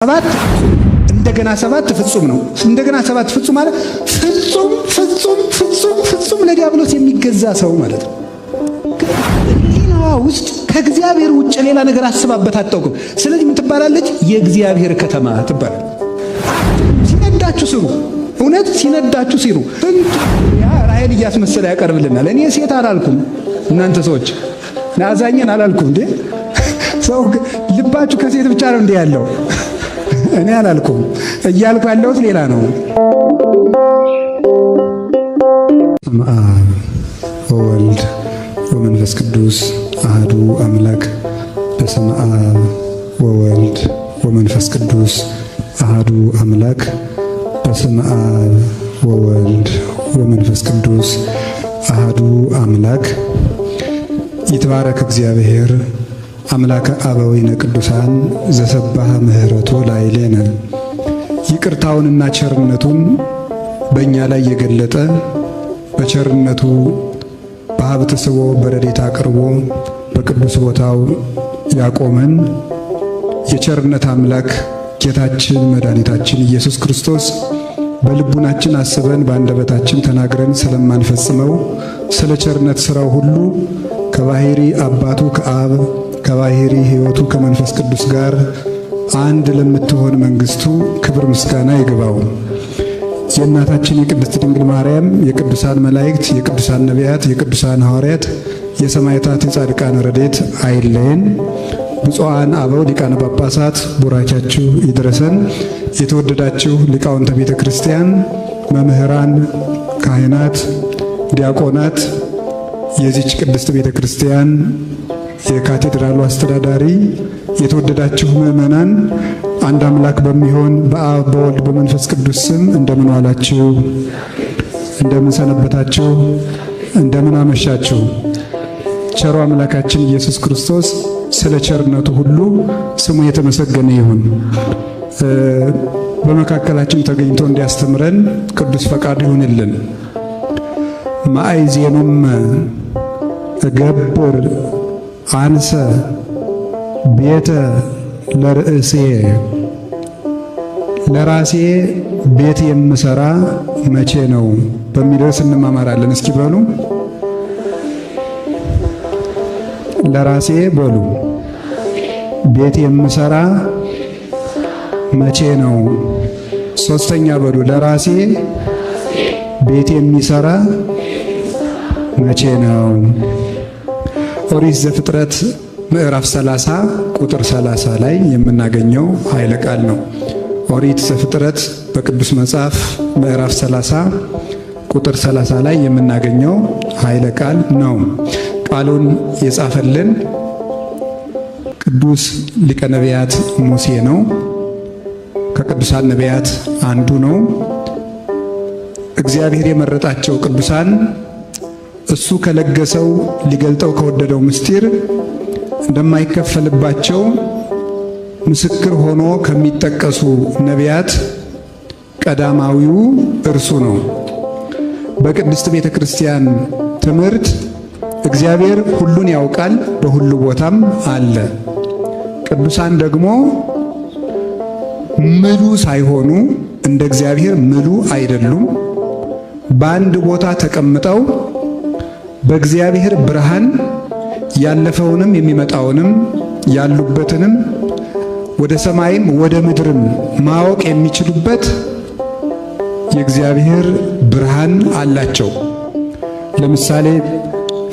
ሰባት እንደገና ሰባት ፍጹም ነው። እንደገና ሰባት ፍጹም ማለት ፍጹም ፍጹም ፍጹም ፍጹም ለዲያብሎስ የሚገዛ ሰው ማለት ነው። ሌላዋ ውስጥ ከእግዚአብሔር ውጭ ሌላ ነገር አስባበት አታውቅም። ስለዚህ ምን ትባላለች? የእግዚአብሔር ከተማ ትባላለች። ሲነዳችሁ ስሩ፣ እውነት ሲነዳችሁ ሲሩ። ያ ራሔል እያስመሰለ ያቀርብልናል። እኔ ሴት አላልኩም፣ እናንተ ሰዎች ናዛኘን አላልኩም እንዴ። ሰው ልባችሁ ከሴት ብቻ ነው እንዴ ያለው? እኔ አላልኩም፣ እያልኩ ያለሁት ሌላ ነው። በስመ አብ ወወልድ ወመንፈስ ቅዱስ አሐዱ አምላክ። በስመ አብ ወወልድ ወመንፈስ ቅዱስ አሐዱ አምላክ። በስመ አብ ወወልድ ወመንፈስ ቅዱስ አሐዱ አምላክ። ይትባረክ እግዚአብሔር አምላከ አበዊነ ቅዱሳን ዘሰባህ ምህረቱ ላዕሌነ። ይቅርታውንና ቸርነቱን በእኛ ላይ የገለጠ በቸርነቱ በሀብት ስቦ በረድኤት አቅርቦ በቅዱስ ቦታው ያቆመን የቸርነት አምላክ ጌታችን መድኃኒታችን ኢየሱስ ክርስቶስ በልቡናችን አስበን በአንደበታችን ተናግረን ስለማንፈጽመው ስለ ቸርነት ሥራው ሁሉ ከባሕሪ አባቱ ከአብ ከባሕሪ ሕይወቱ ከመንፈስ ቅዱስ ጋር አንድ ለምትሆን መንግሥቱ ክብር ምስጋና ይግባው። የእናታችን የቅድስት ድንግል ማርያም የቅዱሳን መላእክት የቅዱሳን ነቢያት የቅዱሳን ሐዋርያት የሰማዕታት የጻድቃን ረድኤት አይለየን። ብፁዓን አበው ሊቃነ ጳጳሳት ቡራቻችሁ ይድረሰን። የተወደዳችሁ ሊቃውንተ ቤተ ክርስቲያን፣ መምህራን፣ ካህናት፣ ዲያቆናት፣ የዚች ቅድስት ቤተ ክርስቲያን የካቴድራሉ አስተዳዳሪ፣ የተወደዳችሁ ምእመናን፣ አንድ አምላክ በሚሆን በአብ በወልድ በመንፈስ ቅዱስ ስም እንደምን ዋላችሁ? እንደምን ሰነበታችሁ? እንደምን አመሻችሁ? ቸሩ አምላካችን ኢየሱስ ክርስቶስ ስለ ቸርነቱ ሁሉ ስሙ የተመሰገነ ይሁን። በመካከላችን ተገኝቶ እንዲያስተምረን ቅዱስ ፈቃድ ይሁንልን። ማእዜኑም እገብር አንሰ ቤተ ለርእሴ፣ ለራሴ ቤት የምሰራ መቼ ነው በሚለው እንማማራለን። እስኪ በሉ ለራሴ በሉ ቤት የምሰራ መቼ ነው። ሶስተኛ በሉ ለራሴ ቤት የሚሰራ መቼ ነው። ኦሪት ዘፍጥረት ምዕራፍ 30 ቁጥር 30 ላይ የምናገኘው ኃይለ ቃል ነው። ኦሪት ዘፍጥረት በቅዱስ መጽሐፍ ምዕራፍ 30 ቁጥር 30 ላይ የምናገኘው ኃይለ ቃል ነው። ቃሉን የጻፈልን ቅዱስ ሊቀ ነቢያት ሙሴ ነው። ከቅዱሳን ነቢያት አንዱ ነው። እግዚአብሔር የመረጣቸው ቅዱሳን እሱ ከለገሰው ሊገልጠው ከወደደው ምስጢር እንደማይከፈልባቸው ምስክር ሆኖ ከሚጠቀሱ ነቢያት ቀዳማዊው እርሱ ነው። በቅድስት ቤተ ክርስቲያን ትምህርት እግዚአብሔር ሁሉን ያውቃል፣ በሁሉ ቦታም አለ። ቅዱሳን ደግሞ ምሉ ሳይሆኑ እንደ እግዚአብሔር ምሉ አይደሉም። በአንድ ቦታ ተቀምጠው በእግዚአብሔር ብርሃን ያለፈውንም የሚመጣውንም ያሉበትንም ወደ ሰማይም ወደ ምድርም ማወቅ የሚችሉበት የእግዚአብሔር ብርሃን አላቸው። ለምሳሌ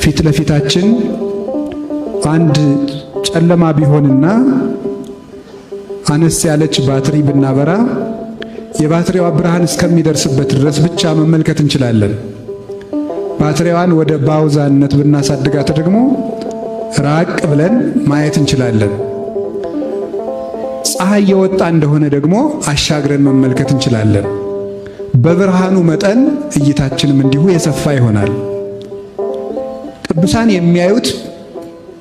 ፊት ለፊታችን አንድ ጨለማ ቢሆንና አነስ ያለች ባትሪ ብናበራ የባትሪዋ ብርሃን እስከሚደርስበት ድረስ ብቻ መመልከት እንችላለን። ባትሪዋን ወደ ባውዛነት ብናሳድጋት ደግሞ ራቅ ብለን ማየት እንችላለን። ፀሐይ የወጣ እንደሆነ ደግሞ አሻግረን መመልከት እንችላለን። በብርሃኑ መጠን እይታችንም እንዲሁ የሰፋ ይሆናል። ቅዱሳን የሚያዩት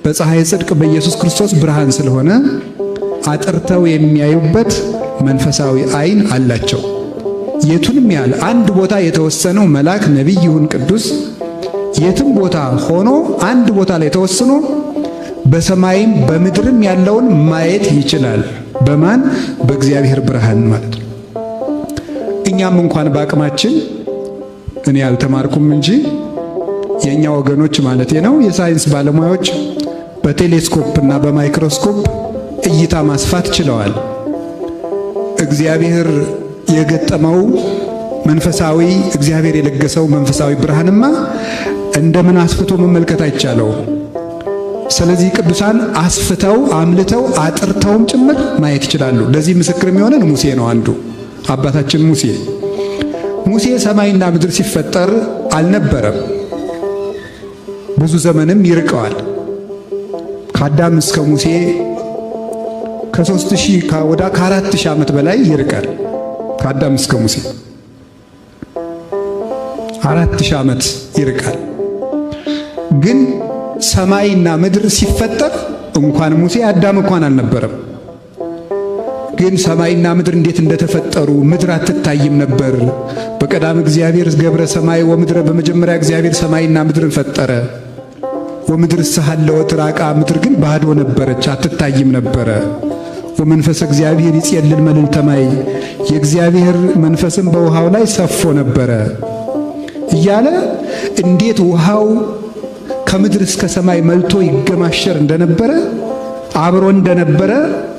በፀሐይ ጽድቅ በኢየሱስ ክርስቶስ ብርሃን ስለሆነ አጥርተው የሚያዩበት መንፈሳዊ ዓይን አላቸው። የቱንም ያህል አንድ ቦታ የተወሰነው መልአክ ነቢይ ይሁን ቅዱስ የትም ቦታ ሆኖ አንድ ቦታ ላይ ተወስኖ በሰማይም በምድርም ያለውን ማየት ይችላል። በማን? በእግዚአብሔር ብርሃን ማለት ነው። እኛም እንኳን በአቅማችን እኔ ያልተማርኩም እንጂ የኛ ወገኖች ማለት ነው የሳይንስ ባለሙያዎች በቴሌስኮፕ እና በማይክሮስኮፕ እይታ ማስፋት ችለዋል። እግዚአብሔር የገጠመው መንፈሳዊ እግዚአብሔር የለገሰው መንፈሳዊ ብርሃንማ እንደምን አስፍቶ መመልከት አይቻለውም። ስለዚህ ቅዱሳን አስፍተው አምልተው አጥርተውም ጭምር ማየት ይችላሉ። ለዚህ ምስክር የሚሆነን ሙሴ ነው። አንዱ አባታችን ሙሴ ሰማይና ምድር ሲፈጠር አልነበረም። ብዙ ዘመንም ይርቀዋል። ከአዳም እስከ ሙሴ ከ3000 ወደ 4000 ዓመት በላይ ይርቃል። ከአዳም እስከ ሙሴ 4000 ዓመት ይርቃል። ግን ሰማይና ምድር ሲፈጠር እንኳን ሙሴ አዳም እንኳን አልነበረም። ግን ሰማይና ምድር እንዴት እንደተፈጠሩ ምድር አትታይም ነበር። በቀዳም እግዚአብሔር ገብረ ሰማይ ወምድረ፣ በመጀመሪያ እግዚአብሔር ሰማይና ምድርን ፈጠረ። ወምድር ሰሐለወት ራቃ፣ ምድር ግን ባዶ ነበረች አትታይም ነበረ። ወመንፈስ እግዚአብሔር ይጼልል መልዕልተ ማይ፣ የእግዚአብሔር መንፈስም በውሃው ላይ ሰፎ ነበረ እያለ እንዴት ውሃው ከምድር እስከ ሰማይ መልቶ ይገማሸር እንደነበረ አብሮ እንደነበረ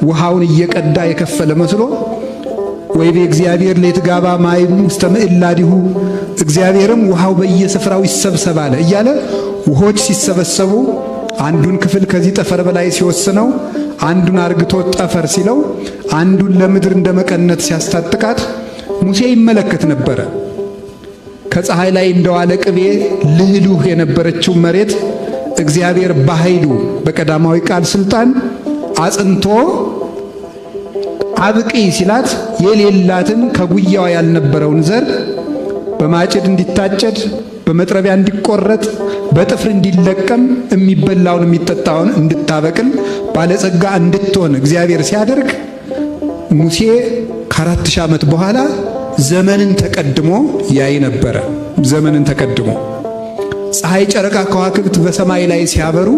ውሃውን እየቀዳ የከፈለ መስሎ ወይቤ እግዚአብሔር ለይትጋባ ማይ ውስተ ምዕላዲሁ፣ እግዚአብሔርም ውሃው በየስፍራው ይሰብሰብ አለ እያለ ውሆች ሲሰበሰቡ አንዱን ክፍል ከዚህ ጠፈር በላይ ሲወስነው አንዱን አርግቶ ጠፈር ሲለው አንዱን ለምድር እንደመቀነት ሲያስታጥቃት ሙሴ ይመለከት ነበረ። ከፀሐይ ላይ እንደዋለ ቅቤ ልህሉህ የነበረችው መሬት እግዚአብሔር በኃይሉ በቀዳማዊ ቃል ስልጣን አጽንቶ አብቂ ሲላት የሌላትን ከጉያዋ ያልነበረውን ዘር በማጭድ እንዲታጨድ፣ በመጥረቢያ እንዲቆረጥ፣ በጥፍር እንዲለቀም፣ የሚበላውን የሚጠጣውን እንድታበቅል፣ ባለጸጋ እንድትሆን እግዚአብሔር ሲያደርግ ሙሴ ከ4000 ዓመት በኋላ ዘመንን ተቀድሞ ያይ ነበረ። ዘመንን ተቀድሞ ፀሐይ፣ ጨረቃ፣ ከዋክብት በሰማይ ላይ ሲያበሩ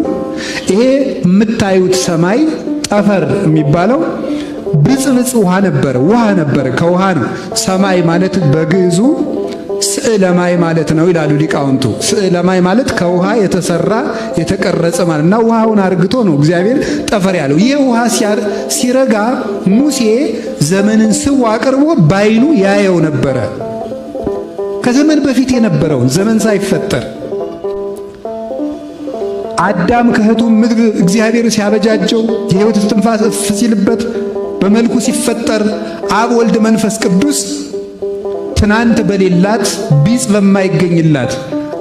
ይሄ የምታዩት ሰማይ ጠፈር የሚባለው ብጽብጽ ውሃ ነበረ። ከውሃ ነው። ሰማይ ማለት በግዕዙ ስዕለ ማይ ማለት ነው ይላሉ ሊቃውንቱ። ስዕለ ማይ ማለት ከውሃ የተሰራ የተቀረጸ ማለት እና ውሃውን አርግቶ ነው እግዚአብሔር ጠፈር ያለው። ይህ ውሃ ሲረጋ ሙሴ ዘመንን ስው አቅርቦ ባይኑ ያየው ነበረ። ከዘመን በፊት የነበረውን ዘመን ሳይፈጠር አዳም ከእህቱ ምድር እግዚአብሔር ሲያበጃጀው የሕይወት እስትንፋስ እፍ ሲልበት በመልኩ ሲፈጠር አብ ወልድ መንፈስ ቅዱስ ትናንት በሌላት ቢጽ በማይገኝላት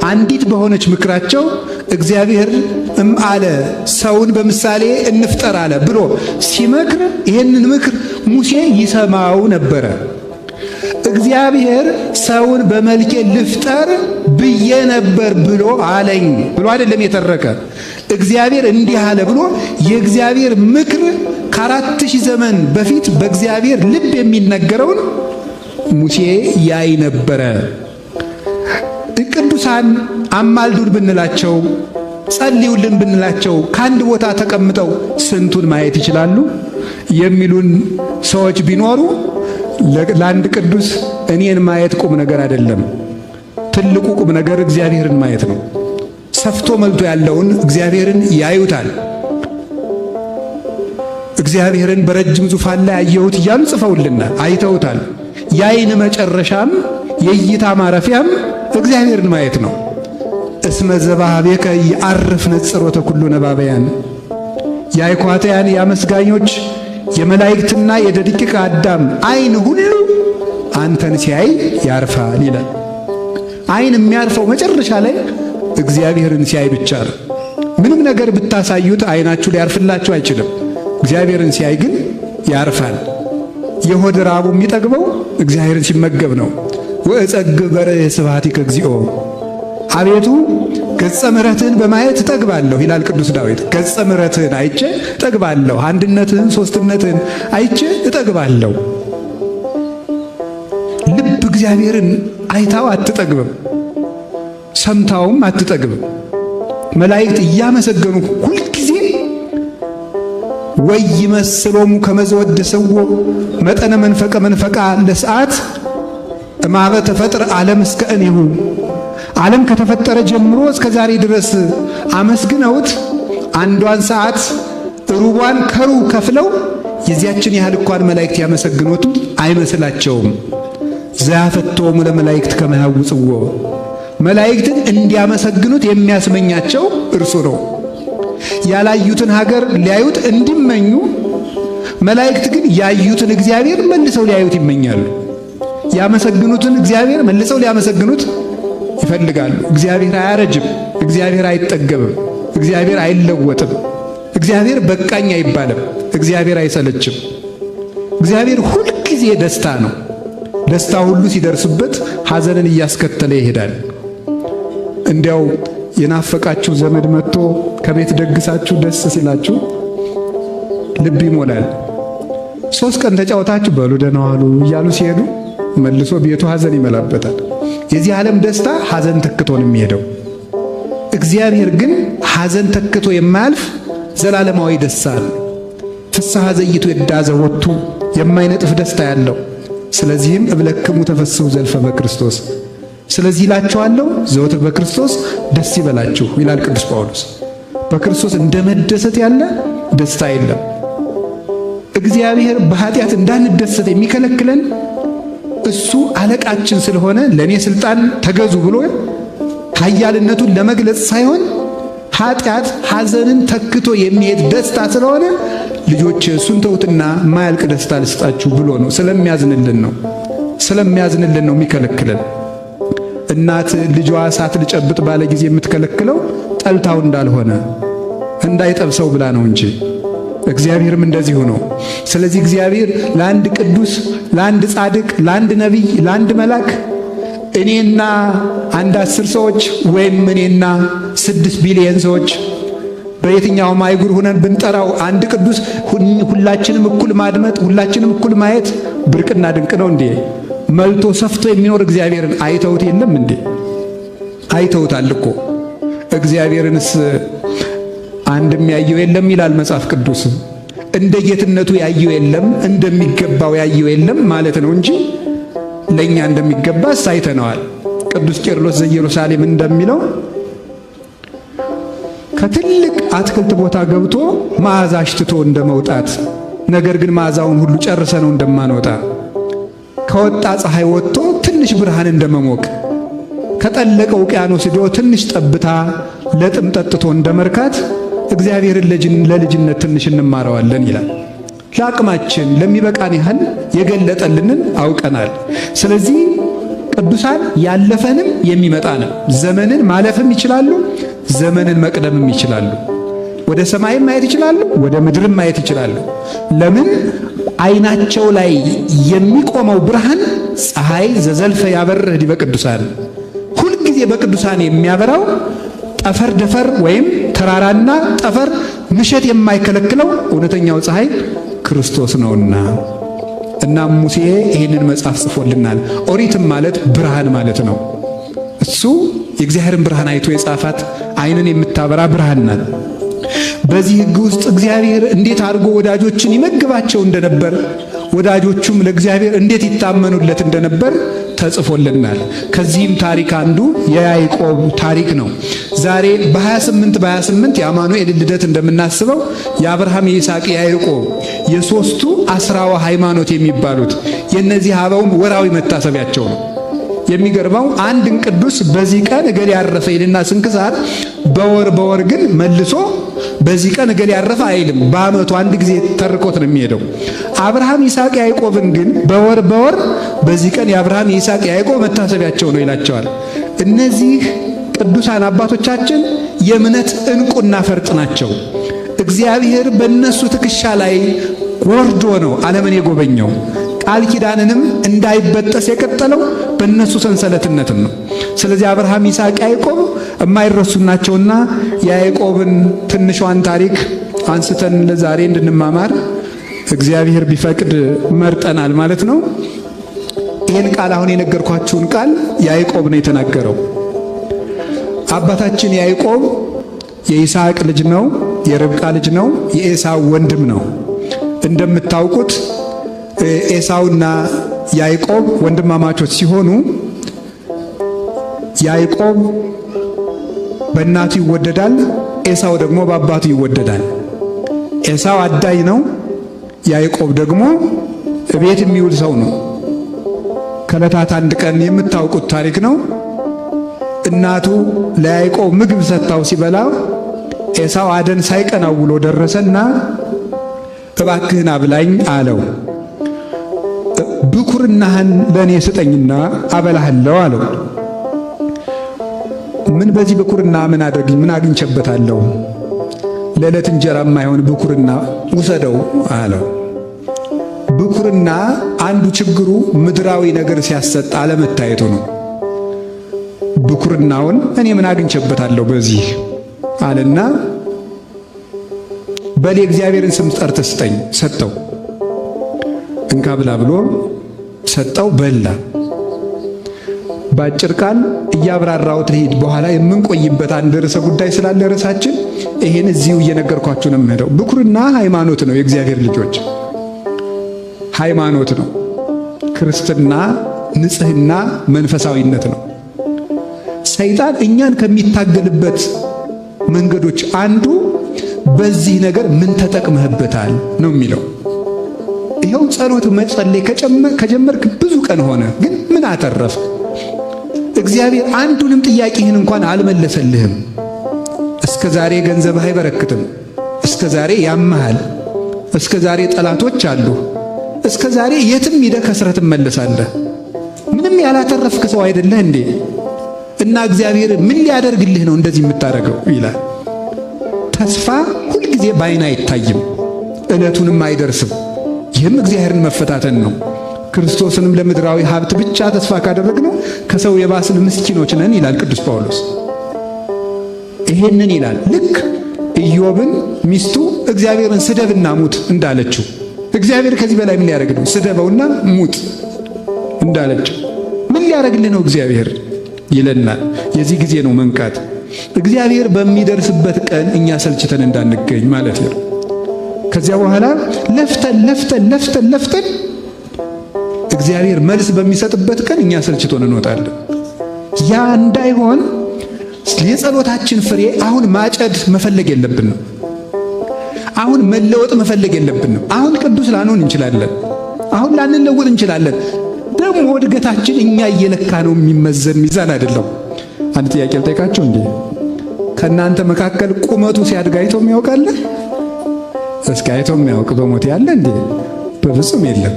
አንዲት በሆነች ምክራቸው እግዚአብሔር አለ ሰውን በምሳሌ እንፍጠር አለ ብሎ ሲመክር ይህንን ምክር ሙሴ ይሰማው ነበረ። እግዚአብሔር ሰውን በመልኬ ልፍጠር ብዬ ነበር ብሎ አለኝ ብሎ አይደለም የተረከ። እግዚአብሔር እንዲህ አለ ብሎ የእግዚአብሔር ምክር ከ4000 ዘመን በፊት በእግዚአብሔር ልብ የሚነገረውን ሙሴ ያይ ነበረ። ቅዱሳን አማልዱን ብንላቸው፣ ጸልዩልን ብንላቸው ከአንድ ቦታ ተቀምጠው ስንቱን ማየት ይችላሉ የሚሉን ሰዎች ቢኖሩ ለአንድ ቅዱስ እኔን ማየት ቁም ነገር አይደለም። ትልቁ ቁም ነገር እግዚአብሔርን ማየት ነው። ሰፍቶ መልቶ ያለውን እግዚአብሔርን ያዩታል። እግዚአብሔርን በረጅም ዙፋን ላይ አየሁት እያሉ ጽፈውልናል፣ አይተውታል። የዓይን መጨረሻም የእይታ ማረፊያም እግዚአብሔርን ማየት ነው። እስመ ዘባቤከ ይዐርፍ ነጽሮተ ኩሉ ነባበያን፣ የአይኳትያን የአመስጋኞች የመላእክትና የደቂቀ አዳም ዓይን ሁሉ አንተን ሲያይ ያርፋል ይላል። ዓይን የሚያርፈው መጨረሻ ላይ እግዚአብሔርን ሲያይ ብቻ ነው። ምንም ነገር ብታሳዩት ዓይናችሁ ሊያርፍላችሁ አይችልም። እግዚአብሔርን ሲያይ ግን ያርፋል። የሆድ ራቡ የሚጠግበው እግዚአብሔርን ሲመገብ ነው። ወእጸግብ በርኅ ስብሐቲከ እግዚኦ፣ አቤቱ ገጸ ምሕረትህን በማየት እጠግባለሁ ይላል ቅዱስ ዳዊት። ገጸ ምሕረትህን አይቼ እጠግባለሁ፣ አንድነትህን ሦስትነትህን አይቼ እጠግባለሁ። ልብ እግዚአብሔርን አይታው አትጠግብም፣ ሰምታውም አትጠግብም። መላእክት እያመሰገኑ ሁልጊዜ ወይመስሎሙ ከመዘወድስዎ መጠነ መንፈቃ ለሰዓት እማበ ተፈጥረ ዓለም እስከ እኔሁ። ዓለም ከተፈጠረ ጀምሮ እስከ ዛሬ ድረስ አመስግነውት አንዷን ሰዓት ሩቧን ከሩብ ከፍለው የዚያችን ያህል እንኳን መላእክት ያመሰግኑት አይመስላቸውም። ዘያፈቶሙ ለመላእክት ከመ ያውጽዎ፣ መላእክትን እንዲያመሰግኑት የሚያስመኛቸው እርሱ ነው። ያላዩትን ሀገር ሊያዩት እንዲመኙ፣ መላእክት ግን ያዩትን እግዚአብሔር መልሰው ሊያዩት ይመኛሉ። ያመሰግኑትን እግዚአብሔር መልሰው ሊያመሰግኑት ይፈልጋሉ። እግዚአብሔር አያረጅም፣ እግዚአብሔር አይጠገብም፣ እግዚአብሔር አይለወጥም፣ እግዚአብሔር በቃኝ አይባልም፣ እግዚአብሔር አይሰለችም። እግዚአብሔር ሁልጊዜ ደስታ ነው። ደስታ ሁሉ ሲደርስበት ሐዘንን እያስከተለ ይሄዳል። እንዲያው የናፈቃችሁ ዘመድ መጥቶ ከቤት ደግሳችሁ ደስ ሲላችሁ ልብ ይሞላል። 3 ቀን ተጫውታችሁ በሉ ደህና ዋሉ እያሉ ሲሄዱ መልሶ ቤቱ ሐዘን ይመላበታል። የዚህ ዓለም ደስታ ሐዘን ተክቶ ነው የሚሄደው። እግዚአብሔር ግን ሐዘን ተክቶ የማያልፍ ዘላለማዊ ደስታ ነው። ፍስሐ ዘይቱ የዳዘ ወቱ የማይነጥፍ ደስታ ያለው። ስለዚህም እብለክሙ ተፈስሑ ዘልፈ በክርስቶስ፣ ስለዚህ እላችኋለሁ ዘወትር በክርስቶስ ደስ ይበላችሁ ይላል ቅዱስ ጳውሎስ። በክርስቶስ እንደ መደሰት ያለ ደስታ የለም። እግዚአብሔር በኃጢአት እንዳንደሰት የሚከለክለን እሱ አለቃችን ስለሆነ ለእኔ ስልጣን ተገዙ ብሎ ኃያልነቱን ለመግለጽ ሳይሆን ኃጢአት ሐዘንን ተክቶ የሚሄድ ደስታ ስለሆነ ልጆች እሱን ተውትና ማያልቅ ደስታ ልስጣችሁ ብሎ ነው። ስለሚያዝንልን ነው የሚከለክለን። እናት ልጇ እሳት ልጨብጥ ባለ ጊዜ የምትከለክለው ጠልታው እንዳልሆነ እንዳይጠብሰው ብላ ነው እንጂ እግዚአብሔርም እንደዚሁ ነው። ስለዚህ እግዚአብሔር ለአንድ ቅዱስ፣ ለአንድ ጻድቅ፣ ለአንድ ነቢይ፣ ለአንድ መልአክ እኔና አንድ 10 ሰዎች ወይም እኔና 6 ቢሊየን ሰዎች በየትኛውም አይጉር ሆነን ብንጠራው አንድ ቅዱስ ሁላችንም እኩል ማድመጥ፣ ሁላችንም እኩል ማየት ብርቅና ድንቅ ነው እንዴ? መልቶ ሰፍቶ የሚኖር እግዚአብሔርን አይተውት የለም እንዴ? አይተውታል እኮ። እግዚአብሔርንስ አንድም ያየው የለም ይላል መጽሐፍ ቅዱስ። እንደ ጌትነቱ ያየው የለም፣ እንደሚገባው ያየው የለም ማለት ነው እንጂ ለኛ እንደሚገባ አይተነዋል። ቅዱስ ቄርሎስ ዘኢየሩሳሌም እንደሚለው ከትልቅ አትክልት ቦታ ገብቶ መዓዛ አሽትቶ እንደመውጣት፣ ነገር ግን መዓዛውን ሁሉ ጨርሰነው እንደማንወጣ፣ ከወጣ ፀሐይ ወጥቶ ትንሽ ብርሃን እንደመሞቅ፣ ከጠለቀ ውቅያኖስ ሄዶ ትንሽ ጠብታ ለጥም ጠጥቶ እንደመርካት እግዚአብሔርን ለልጅነት ትንሽ እንማረዋለን ይላል። ለአቅማችን ለሚበቃን ያህል የገለጠልንን አውቀናል። ስለዚህ ቅዱሳን ያለፈንም የሚመጣንም ዘመንን ማለፍም ይችላሉ፣ ዘመንን መቅደምም ይችላሉ። ወደ ሰማይም ማየት ይችላሉ፣ ወደ ምድርም ማየት ይችላሉ። ለምን? ዓይናቸው ላይ የሚቆመው ብርሃን ፀሐይ ዘዘልፈ ያበርህ ዲበ ቅዱሳን፣ ሁልጊዜ በቅዱሳን የሚያበራው ጠፈር ደፈር ወይም ተራራና ጠፈር ምሸት የማይከለክለው እውነተኛው ፀሐይ ክርስቶስ ነውና። እናም ሙሴ ይህንን መጽሐፍ ጽፎልናል። ኦሪትም ማለት ብርሃን ማለት ነው። እሱ የእግዚአብሔርን ብርሃን አይቶ የጻፋት ዓይንን የምታበራ ብርሃን ናት። በዚህ ሕግ ውስጥ እግዚአብሔር እንዴት አድርጎ ወዳጆችን ይመግባቸው እንደነበር፣ ወዳጆቹም ለእግዚአብሔር እንዴት ይታመኑለት እንደነበር ተጽፎልናል። ከዚህም ታሪክ አንዱ የያዕቆብ ታሪክ ነው። ዛሬ በ28 የአማኑኤል ልደት እንደምናስበው የአብርሃም፣ የይስሐቅ፣ የያዕቆብ የሦስቱ አስራዋ ሃይማኖት የሚባሉት የእነዚህ አበውም ወራዊ መታሰቢያቸው ነው። የሚገርመው አንድን ቅዱስ በዚህ ቀን እገሌ ያረፈ ይልና ስንክሳር በወር ግን መልሶ በዚህ ቀን እገሌ ያረፈ አይልም። በዓመቱ አንድ ጊዜ ተርኮት ነው የሚሄደው። አብርሃም፣ ይስሐቅ፣ ያዕቆብን ግን በወር በዚህ ቀን የአብርሃም፣ የይስሐቅ፣ የያዕቆብ መታሰቢያቸው ነው ይላቸዋል። እነዚህ ቅዱሳን አባቶቻችን የእምነት ዕንቁና ፈርጥ ናቸው። እግዚአብሔር በእነሱ ትከሻ ላይ ወርዶ ነው ዓለምን የጎበኘው። ቃል ኪዳንንም እንዳይበጠስ የቀጠለው በእነሱ ሰንሰለትነትም ነው። ስለዚህ አብርሃም፣ ይስሐቅ፣ ያዕቆብ የማይረሱ ናቸውና የያዕቆብን ትንሿን ታሪክ አንስተን ለዛሬ እንድንማማር እግዚአብሔር ቢፈቅድ መርጠናል ማለት ነው። ይህን ቃል አሁን የነገርኳችሁን ቃል ያዕቆብ ነው የተናገረው። አባታችን ያዕቆብ የይስሐቅ ልጅ ነው፣ የርብቃ ልጅ ነው። የኤሳው ወንድም ነው። እንደምታውቁት ኤሳውና ያዕቆብ ወንድማማቾች ሲሆኑ ያዕቆብ በእናቱ ይወደዳል፣ ኤሳው ደግሞ በአባቱ ይወደዳል። ኤሳው አዳኝ ነው፣ ያዕቆብ ደግሞ እቤት የሚውል ሰው ነው። ከዕለታት አንድ ቀን የምታውቁት ታሪክ ነው። እናቱ ለያዕቆብ ምግብ ሰጥታው ሲበላ ኤሳው አደን ሳይቀናው ውሎ ደረሰና እባክህን አብላኝ አለው። ብኩርናህን ለእኔ ስጠኝና አበላሃለሁ አለው። ምን በዚህ ብኩርና ምን አግኝቼበታለሁ? ለዕለት እንጀራ የማይሆን ብኩርና ውሰደው አለው። ብኩርና አንዱ ችግሩ ምድራዊ ነገር ሲያሰጥ አለመታየቱ ነው። ብኩርናውን እኔ ምን አግኝቼበታለሁ በዚህ አለና በል እግዚአብሔርን ስም ጠርተህ ስጠኝ ሰጠው። እንካ ብላ ብሎ ሰጠው፣ በላ። በአጭር ቃል እያብራራሁት ልሂድ። በኋላ የምንቆይበት አንድ ርዕሰ ጉዳይ ስላለ ርዕሳችን ይሄን እዚሁ እየነገርኳችሁ ነው የምሄደው። ብኩርና ሃይማኖት ነው። የእግዚአብሔር ልጆች ሃይማኖት ነው። ክርስትና ንጽህና፣ መንፈሳዊነት ነው። ሰይጣን እኛን ከሚታገልበት መንገዶች አንዱ በዚህ ነገር ምን ተጠቅመህበታል ነው የሚለው። ይኸው ጸሎት መጸለይ ከጀመርክ ብዙ ቀን ሆነ፣ ግን ምን አተረፍክ? እግዚአብሔር አንዱንም ጥያቄህን እንኳን አልመለሰልህም። እስከ ዛሬ ገንዘብህ አይበረክትም። እስከ ዛሬ ያመሃል። እስከ ዛሬ ጠላቶች አሉ። እስከ ዛሬ የትም ሄደህ ከስረህ ትመለሳለህ። ምንም ያላተረፍክ ሰው አይደለህ እንዴ? እና እግዚአብሔር ምን ሊያደርግልህ ነው እንደዚህ የምታደርገው ይላል። ተስፋ ሁልጊዜ በዓይን አይታይም፣ ዕለቱንም አይደርስም። ይህም እግዚአብሔርን መፈታተን ነው። ክርስቶስንም ለምድራዊ ሀብት ብቻ ተስፋ ካደረግነው ከሰው የባስን ምስኪኖች ነን ይላል ቅዱስ ጳውሎስ። ይሄንን ይላል ልክ ኢዮብን ሚስቱ እግዚአብሔርን ስደብና ሙት እንዳለችው፣ እግዚአብሔር ከዚህ በላይ ምን ሊያደርግ ነው? ስደበውና ሙት እንዳለችው ምን ሊያደርግልህ ነው እግዚአብሔር ይለናል። የዚህ ጊዜ ነው መንቃት። እግዚአብሔር በሚደርስበት ቀን እኛ ሰልችተን እንዳንገኝ ማለት ነው። ከዚያ በኋላ ለፍተን እግዚአብሔር መልስ በሚሰጥበት ቀን እኛ ሰልችቶን እንወጣለን። ያ እንዳይሆን የጸሎታችን ፍሬ አሁን ማጨድ መፈለግ የለብንም። አሁን መለወጥ መፈለግ የለብንም። አሁን ቅዱስ ላንሆን እንችላለን። አሁን ላንለወጥ እንችላለን። ደግሞ እድገታችን እኛ እየለካ ነው የሚመዘን ሚዛን አይደለም። አንድ ጥያቄ ልጠይቃችሁ እንዴ፣ ከእናንተ መካከል ቁመቱ ሲያድግ አይቶ የሚያውቃል? እስኪ አይቶ የሚያውቅ በሞት ያለ እንዴ? በፍጹም የለም።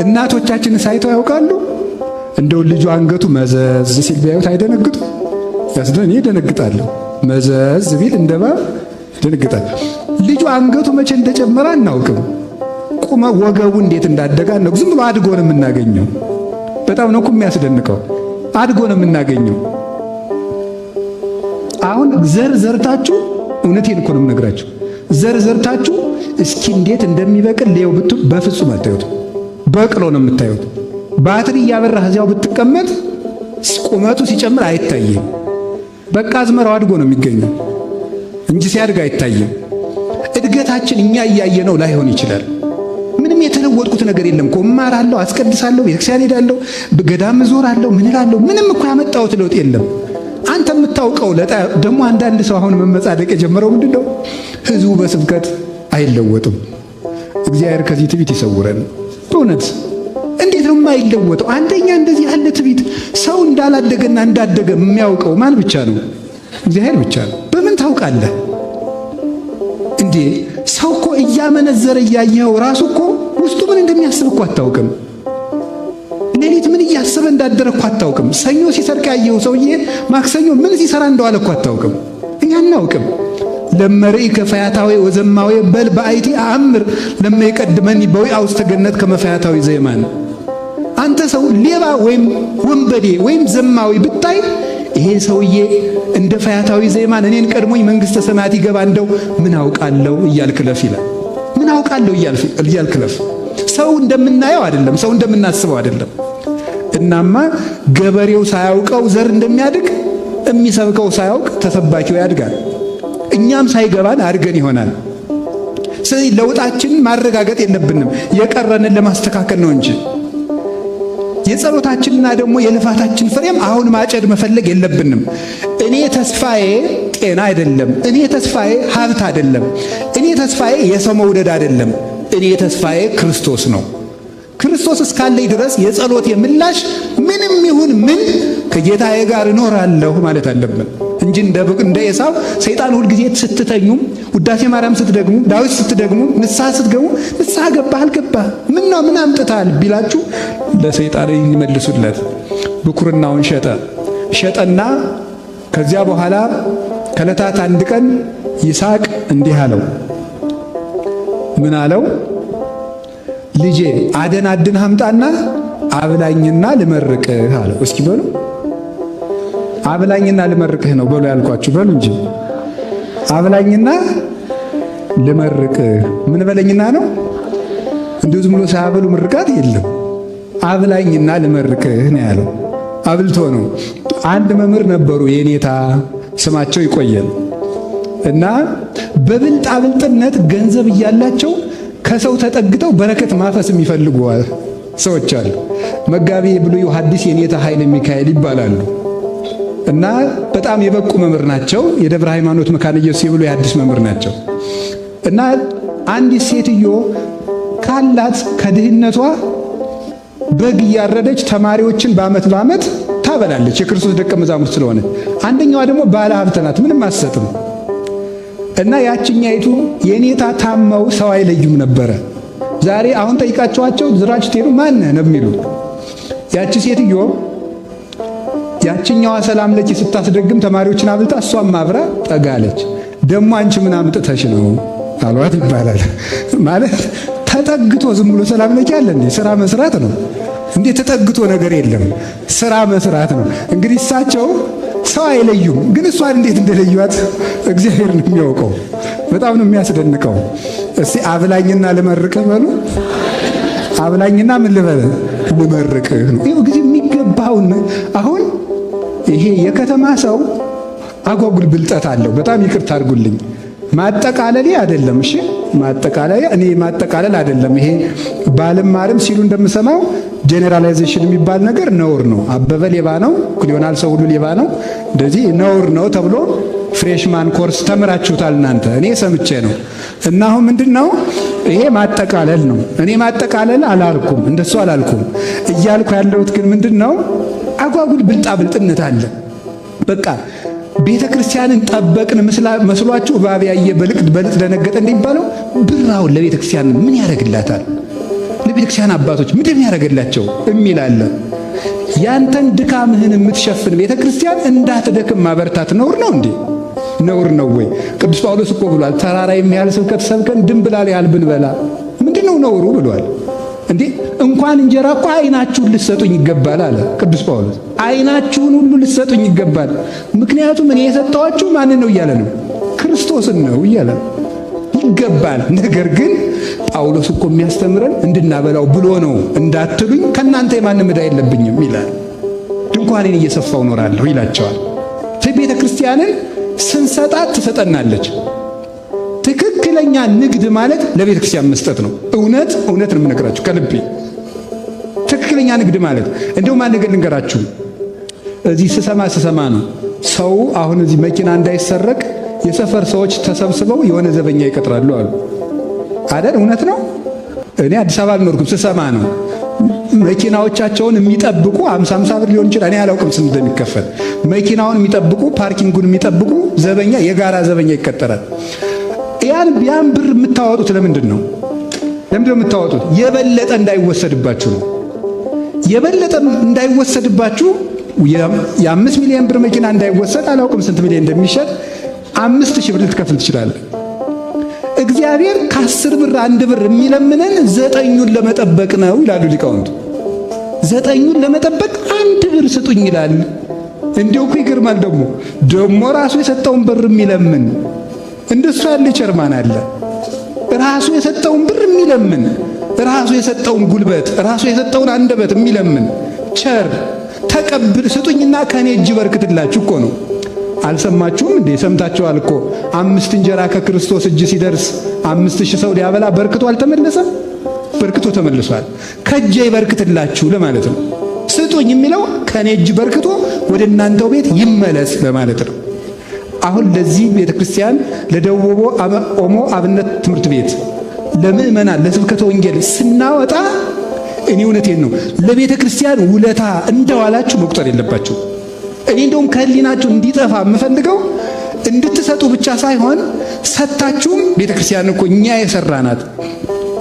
እናቶቻችን ሳይተው ያውቃሉ? እንደው ልጁ አንገቱ መዘዝ ሲል ቢያዩት አይደነግጡ? ያስደን ይደነግጣለሁ። መዘዝ ቢል እንደባ ይደነግጣል። ልጁ አንገቱ መቼ እንደጨመረ አናውቅም። ቁመ ወገቡ እንዴት እንዳደጋ ነው። ዝም ብሎ አድጎ ነው የምናገኘው። በጣም ነው እኮ የሚያስደንቀው። አድጎ ነው የምናገኘው። አሁን ዘር ዘርታችሁ፣ እውነቴን እኮ ነው የምነግራችሁ፣ ዘር ዘርታችሁ እስኪ እንዴት እንደሚበቅል ለየው ብትሉ በፍጹም አታዩት። በቅሎ ነው የምታዩት። ባትሪ እያበራህ እዚያው ብትቀመጥ ቁመቱ ሲጨምር አይታይም። በቃ አዝመራው አድጎ ነው የሚገኘው እንጂ ሲያድግ አይታይም። እድገታችን እኛ እያየነው ላይሆን ይችላል። ምንም የተለወጥኩት ነገር የለም እኮ። እማራለሁ፣ አስቀድሳለሁ፣ ቤተክርስቲያን ሄዳለሁ፣ ገዳም እዞራለሁ፣ ምን እላለሁ። ምንም እኮ ያመጣሁት ለውጥ የለም። አንተ የምታውቀው ደግሞ አንዳንድ ሰው አሁን መመጻደቅ የጀመረው ምንድነው? ህዝቡ በስብከት አይለወጥም። እግዚአብሔር ከዚህ ትዕቢት ይሰውረን። በእውነት እንዴት ነው የማይለወጠው? አንደኛ እንደዚህ ያለ ትዕቢት ሰው እንዳላደገና እንዳደገ የሚያውቀው ማን ብቻ ነው? እግዚአብሔር ብቻ ነው። በምን ታውቃለህ እንዴ? ሰው እኮ እያመነዘረ እያየኸው ራሱ እኮ ውስጡ ምን እንደሚያስብ እኮ አታውቅም። ሌሊት ምን እያሰበ እንዳደረ እኮ አታውቅም። ሰኞ ሲሰርቅ ያየኸው ሰውዬ ማክሰኞ ምን ሲሰራ እንደዋለ እኮ አታውቅም። እኛ አናውቅም። ለመርኢ ከፈያታዊ ወዘማዊ በል በአይቲ አምር ለማይቀድመኒ በዊአ ውስተ ገነት ከመፈያታዊ ዘይማን። አንተ ሰው ሌባ ወይም ወንበዴ ወይም ዘማዊ ብታይ ይሄ ሰውዬ እንደ ፈያታዊ ዘይማን እኔን ቀድሞኝ መንግሥተ ሰማያት ይገባ እንደው ምን አውቃለሁ እያልክለፍ ይላል። ምን አውቃለሁ እያልክለፍ። ሰው እንደምናየው አይደለም፣ ሰው እንደምናስበው አይደለም። እናማ ገበሬው ሳያውቀው ዘር እንደሚያድግ የሚሰብከው ሳያውቅ ተሰባኪው ያድጋል። እኛም ሳይገባን አድርገን ይሆናል። ስለዚህ ለውጣችንን ማረጋገጥ የለብንም፣ የቀረንን ለማስተካከል ነው እንጂ የጸሎታችንና ደግሞ የልፋታችን ፍሬም አሁን ማጨድ መፈለግ የለብንም። እኔ ተስፋዬ ጤና አይደለም፣ እኔ ተስፋዬ ሀብት አይደለም፣ እኔ ተስፋዬ የሰው መውደድ አይደለም፣ እኔ ተስፋዬ ክርስቶስ ነው። ክርስቶስ እስካለኝ ድረስ የጸሎት የምላሽ ምንም ይሁን ምን ከጌታዬ ጋር እኖራለሁ ማለት አለብን እንጂ እንደ ኤሳው ሰይጣን ሁል ጊዜ ስትተኙም ውዳሴ ማርያም ስትደግሙ ዳዊት ስትደግሙ ንስሐ ስትገቡ ንስሐ ገባህ አልገባህ ምን ነው ምን አምጥታል ቢላችሁ ለሰይጣን ይመልሱለት ብኩርናውን ሸጠና ከዚያ በኋላ ከዕለታት አንድ ቀን ይስሐቅ እንዲህ አለው። ምን አለው? ልጄ አደን አምጣና አብላኝና ልመርቅህ አለው። እስኪ በሉ አብላኝና ልመርቅህ ነው በሉ ያልኳችሁ በሉ እንጂ አብላኝና ልመርቅህ ምን በለኝና ነው? እንዲሁ ዝም ብሎ ሳያበሉ ምርቃት የለም። አብላኝና ልመርቅህ ነው ያለው። አብልቶ ነው። አንድ መምህር ነበሩ የኔታ ስማቸው ይቆየን እና በብልጣብልጥነት ገንዘብ እያላቸው ከሰው ተጠግተው በረከት ማፈስ የሚፈልጉ ሰዎች አሉ። መጋቢ ብሉይ ሐዲስ የኔታ ኃይለ ሚካኤል ይባላሉ እና በጣም የበቁ መምህር ናቸው። የደብረ ሃይማኖት መካነ ኢየሱስ የብሉይ ሐዲስ መምህር ናቸው እና አንዲት ሴትዮ ካላት ከድህነቷ በግ እያረደች ተማሪዎችን በዓመት ታበላለች። የክርስቶስ ደቀ መዛሙርት ስለሆነ አንደኛዋ ደግሞ ባለ ሀብት ናት፣ ምንም አትሰጥም። እና ያችኛይቱ የኔታ ታመው ሰው አይለዩም ነበረ። ዛሬ አሁን ጠይቃቸዋቸው ዝራች ትሄዱ ማን ነው የሚሉት። ያቺ ሴትዮ ያችኛዋ ሰላም ለኪ ስታስደግም ተማሪዎችን አብልታ እሷም አብራ ጠጋለች። ደሞ አንቺ ምን አምጥተሽ ነው አሏት ይባላል። ማለት ተጠግቶ ዝም ብሎ ሰላም ለኪ አለ እንዴ? ስራ መስራት ነው እንዴ? ተጠግቶ ነገር የለም፣ ስራ መስራት ነው። እንግዲህ እሳቸው ሰው አይለዩም፣ ግን እሷን እንዴት እንደለዩት እግዚአብሔር ነው የሚያውቀው። በጣም ነው የሚያስደንቀው። እስቲ አብላኝና ልመርቅህ በሉ። አብላኝና ምን ልበል? ልመርቅህ ነው። ይሄው ጊዜ የሚገባውን አሁን ይሄ የከተማ ሰው አጓጉል ብልጠት አለው። በጣም ይቅርታ አድርጉልኝ። ማጠቃለሌ አይደለም። እሺ ማጠቃለያ እኔ ማጠቃለል አይደለም። ይሄ ባልማርም ሲሉ እንደምሰማው ጄኔራላይዜሽን የሚባል ነገር ነውር ነው። አበበ ሌባ ነው፣ ክሊዮናል ሰው ሁሉ ሌባ ነው፣ እንደዚህ ነውር ነው ተብሎ ፍሬሽማን ኮርስ ተምራችሁታል እናንተ። እኔ ሰምቼ ነው። እና አሁን ምንድነው ይሄ ማጠቃለል ነው። እኔ ማጠቃለል አላልኩም፣ እንደሱ አላልኩም። እያልኩ ያለሁት ግን ምንድነው አጓጉል ብልጣብልጥነት አለ። በቃ ቤተ ክርስቲያንን ጠበቅን መስሏችሁ እባብ ያየ በልጥ ደነገጠ እንደሚባለው ብራውን ለቤተ ክርስቲያን ምን ያደርግላታል? ለቤተ ክርስቲያን አባቶች ምንድን ያደርግላቸው የሚል አለ። ያንተን ድካምህን የምትሸፍን ቤተ ክርስቲያን እንዳትደክም ማበርታት ነውር ነው እንዴ? ነውር ነው ወይ? ቅዱስ ጳውሎስ እኮ ብሏል፣ ተራራ የሚያህል ስብከት ሰብከን ድንብላል ያህል ብንበላ ምንድነው ነውሩ ብሏል። እንዴ እንኳን እንጀራ እኮ አይናችሁን ልትሰጡኝ ይገባል አለ ቅዱስ ጳውሎስ። አይናችሁን ሁሉ ልትሰጡኝ ይገባል። ምክንያቱም እኔ የሰጠኋችሁ ማንን ነው እያለ ነው? ክርስቶስን ነው እያለ ይገባል። ነገር ግን ጳውሎስ እኮ የሚያስተምረን እንድናበላው ብሎ ነው እንዳትሉኝ ከእናንተ የማንም ዕዳ የለብኝም ይላል። ድንኳኔን እየሰፋው ኖራለሁ ይላቸዋል። ቤተ ክርስቲያንን ስንሰጣት ትሰጠናለች። ትክክለኛ ንግድ ማለት ለቤተ ክርስቲያን መስጠት ነው። እውነት ነው የምነግራችሁ ከልቤ። ትክክለኛ ንግድ ማለት እንደው ማን ነገር ልንገራችሁ። እዚህ ስሰማ ነው ሰው አሁን እዚህ መኪና እንዳይሰረቅ የሰፈር ሰዎች ተሰብስበው የሆነ ዘበኛ ይቀጥራሉ አሉ አይደል? እውነት ነው። እኔ አዲስ አበባ አልኖርኩም፣ ስሰማ ነው። መኪናዎቻቸውን የሚጠብቁ 50 ብር ሊሆን ይችላል፣ እኔ አላውቅም ስንት እንደሚከፈል። መኪናውን የሚጠብቁ ፓርኪንጉን የሚጠብቁ ዘበኛ፣ የጋራ ዘበኛ ይቀጠራል። ያን ብር የምታወጡት ለምንድን ነው? ለምንድን ነው የምታወጡት? የበለጠ እንዳይወሰድባችሁ ነው። የበለጠ እንዳይወሰድባችሁ የ5 ሚሊዮን ብር መኪና እንዳይወሰድ፣ አላውቅም ስንት ሚሊዮን እንደሚሸጥ 5000 ብር ልትከፍል ትችላለህ። እግዚአብሔር ከ10 ብር 1 ብር የሚለምነን 9ኙን ለመጠበቅ ነው ይላሉ ሊቃውንቱ። 9ኙን ለመጠበቅ 1 ብር ስጡኝ ይላል። እንዲሁ እኮ ይገርማል። ደግሞ ራሱ የሰጠውን ብር የሚለምን እንደሱ ያለ ቸርማን አለ። ራሱ የሰጠውን ብር የሚለምን፣ ራሱ የሰጠውን ጉልበት፣ ራሱ የሰጠውን አንደበት የሚለምን ቸር ተቀብል ስጡኝና ከኔ እጅ በርክትላችሁ እኮ ነው። አልሰማችሁም እንዴ? ሰምታችኋል እኮ 5 እንጀራ ከክርስቶስ እጅ ሲደርስ 5000 ሰው ሊያበላ በርክቶ አልተመለሰም? በርክቶ ተመልሷል። ከእጄ ይበርክትላችሁ ለማለት ነው። ስጡኝ የሚለው ከኔ እጅ በርክቶ ወደ እናንተው ቤት ይመለስ ለማለት ነው። አሁን ለዚህ ቤተክርስቲያን ለደቡብ ኦሞ አብነት ትምህርት ቤት ለምእመናን ለስብከተ ወንጌል ስናወጣ እኔ እውነቴን ነው ለቤተ ክርስቲያን ውለታ እንደዋላችሁ መቁጠር የለባችሁ። እኔ እንደውም ከህሊናችሁ እንዲጠፋ የምፈልገው እንድትሰጡ ብቻ ሳይሆን ሰጣችሁም ቤተ ክርስቲያን እኮ እኛ የሰራናት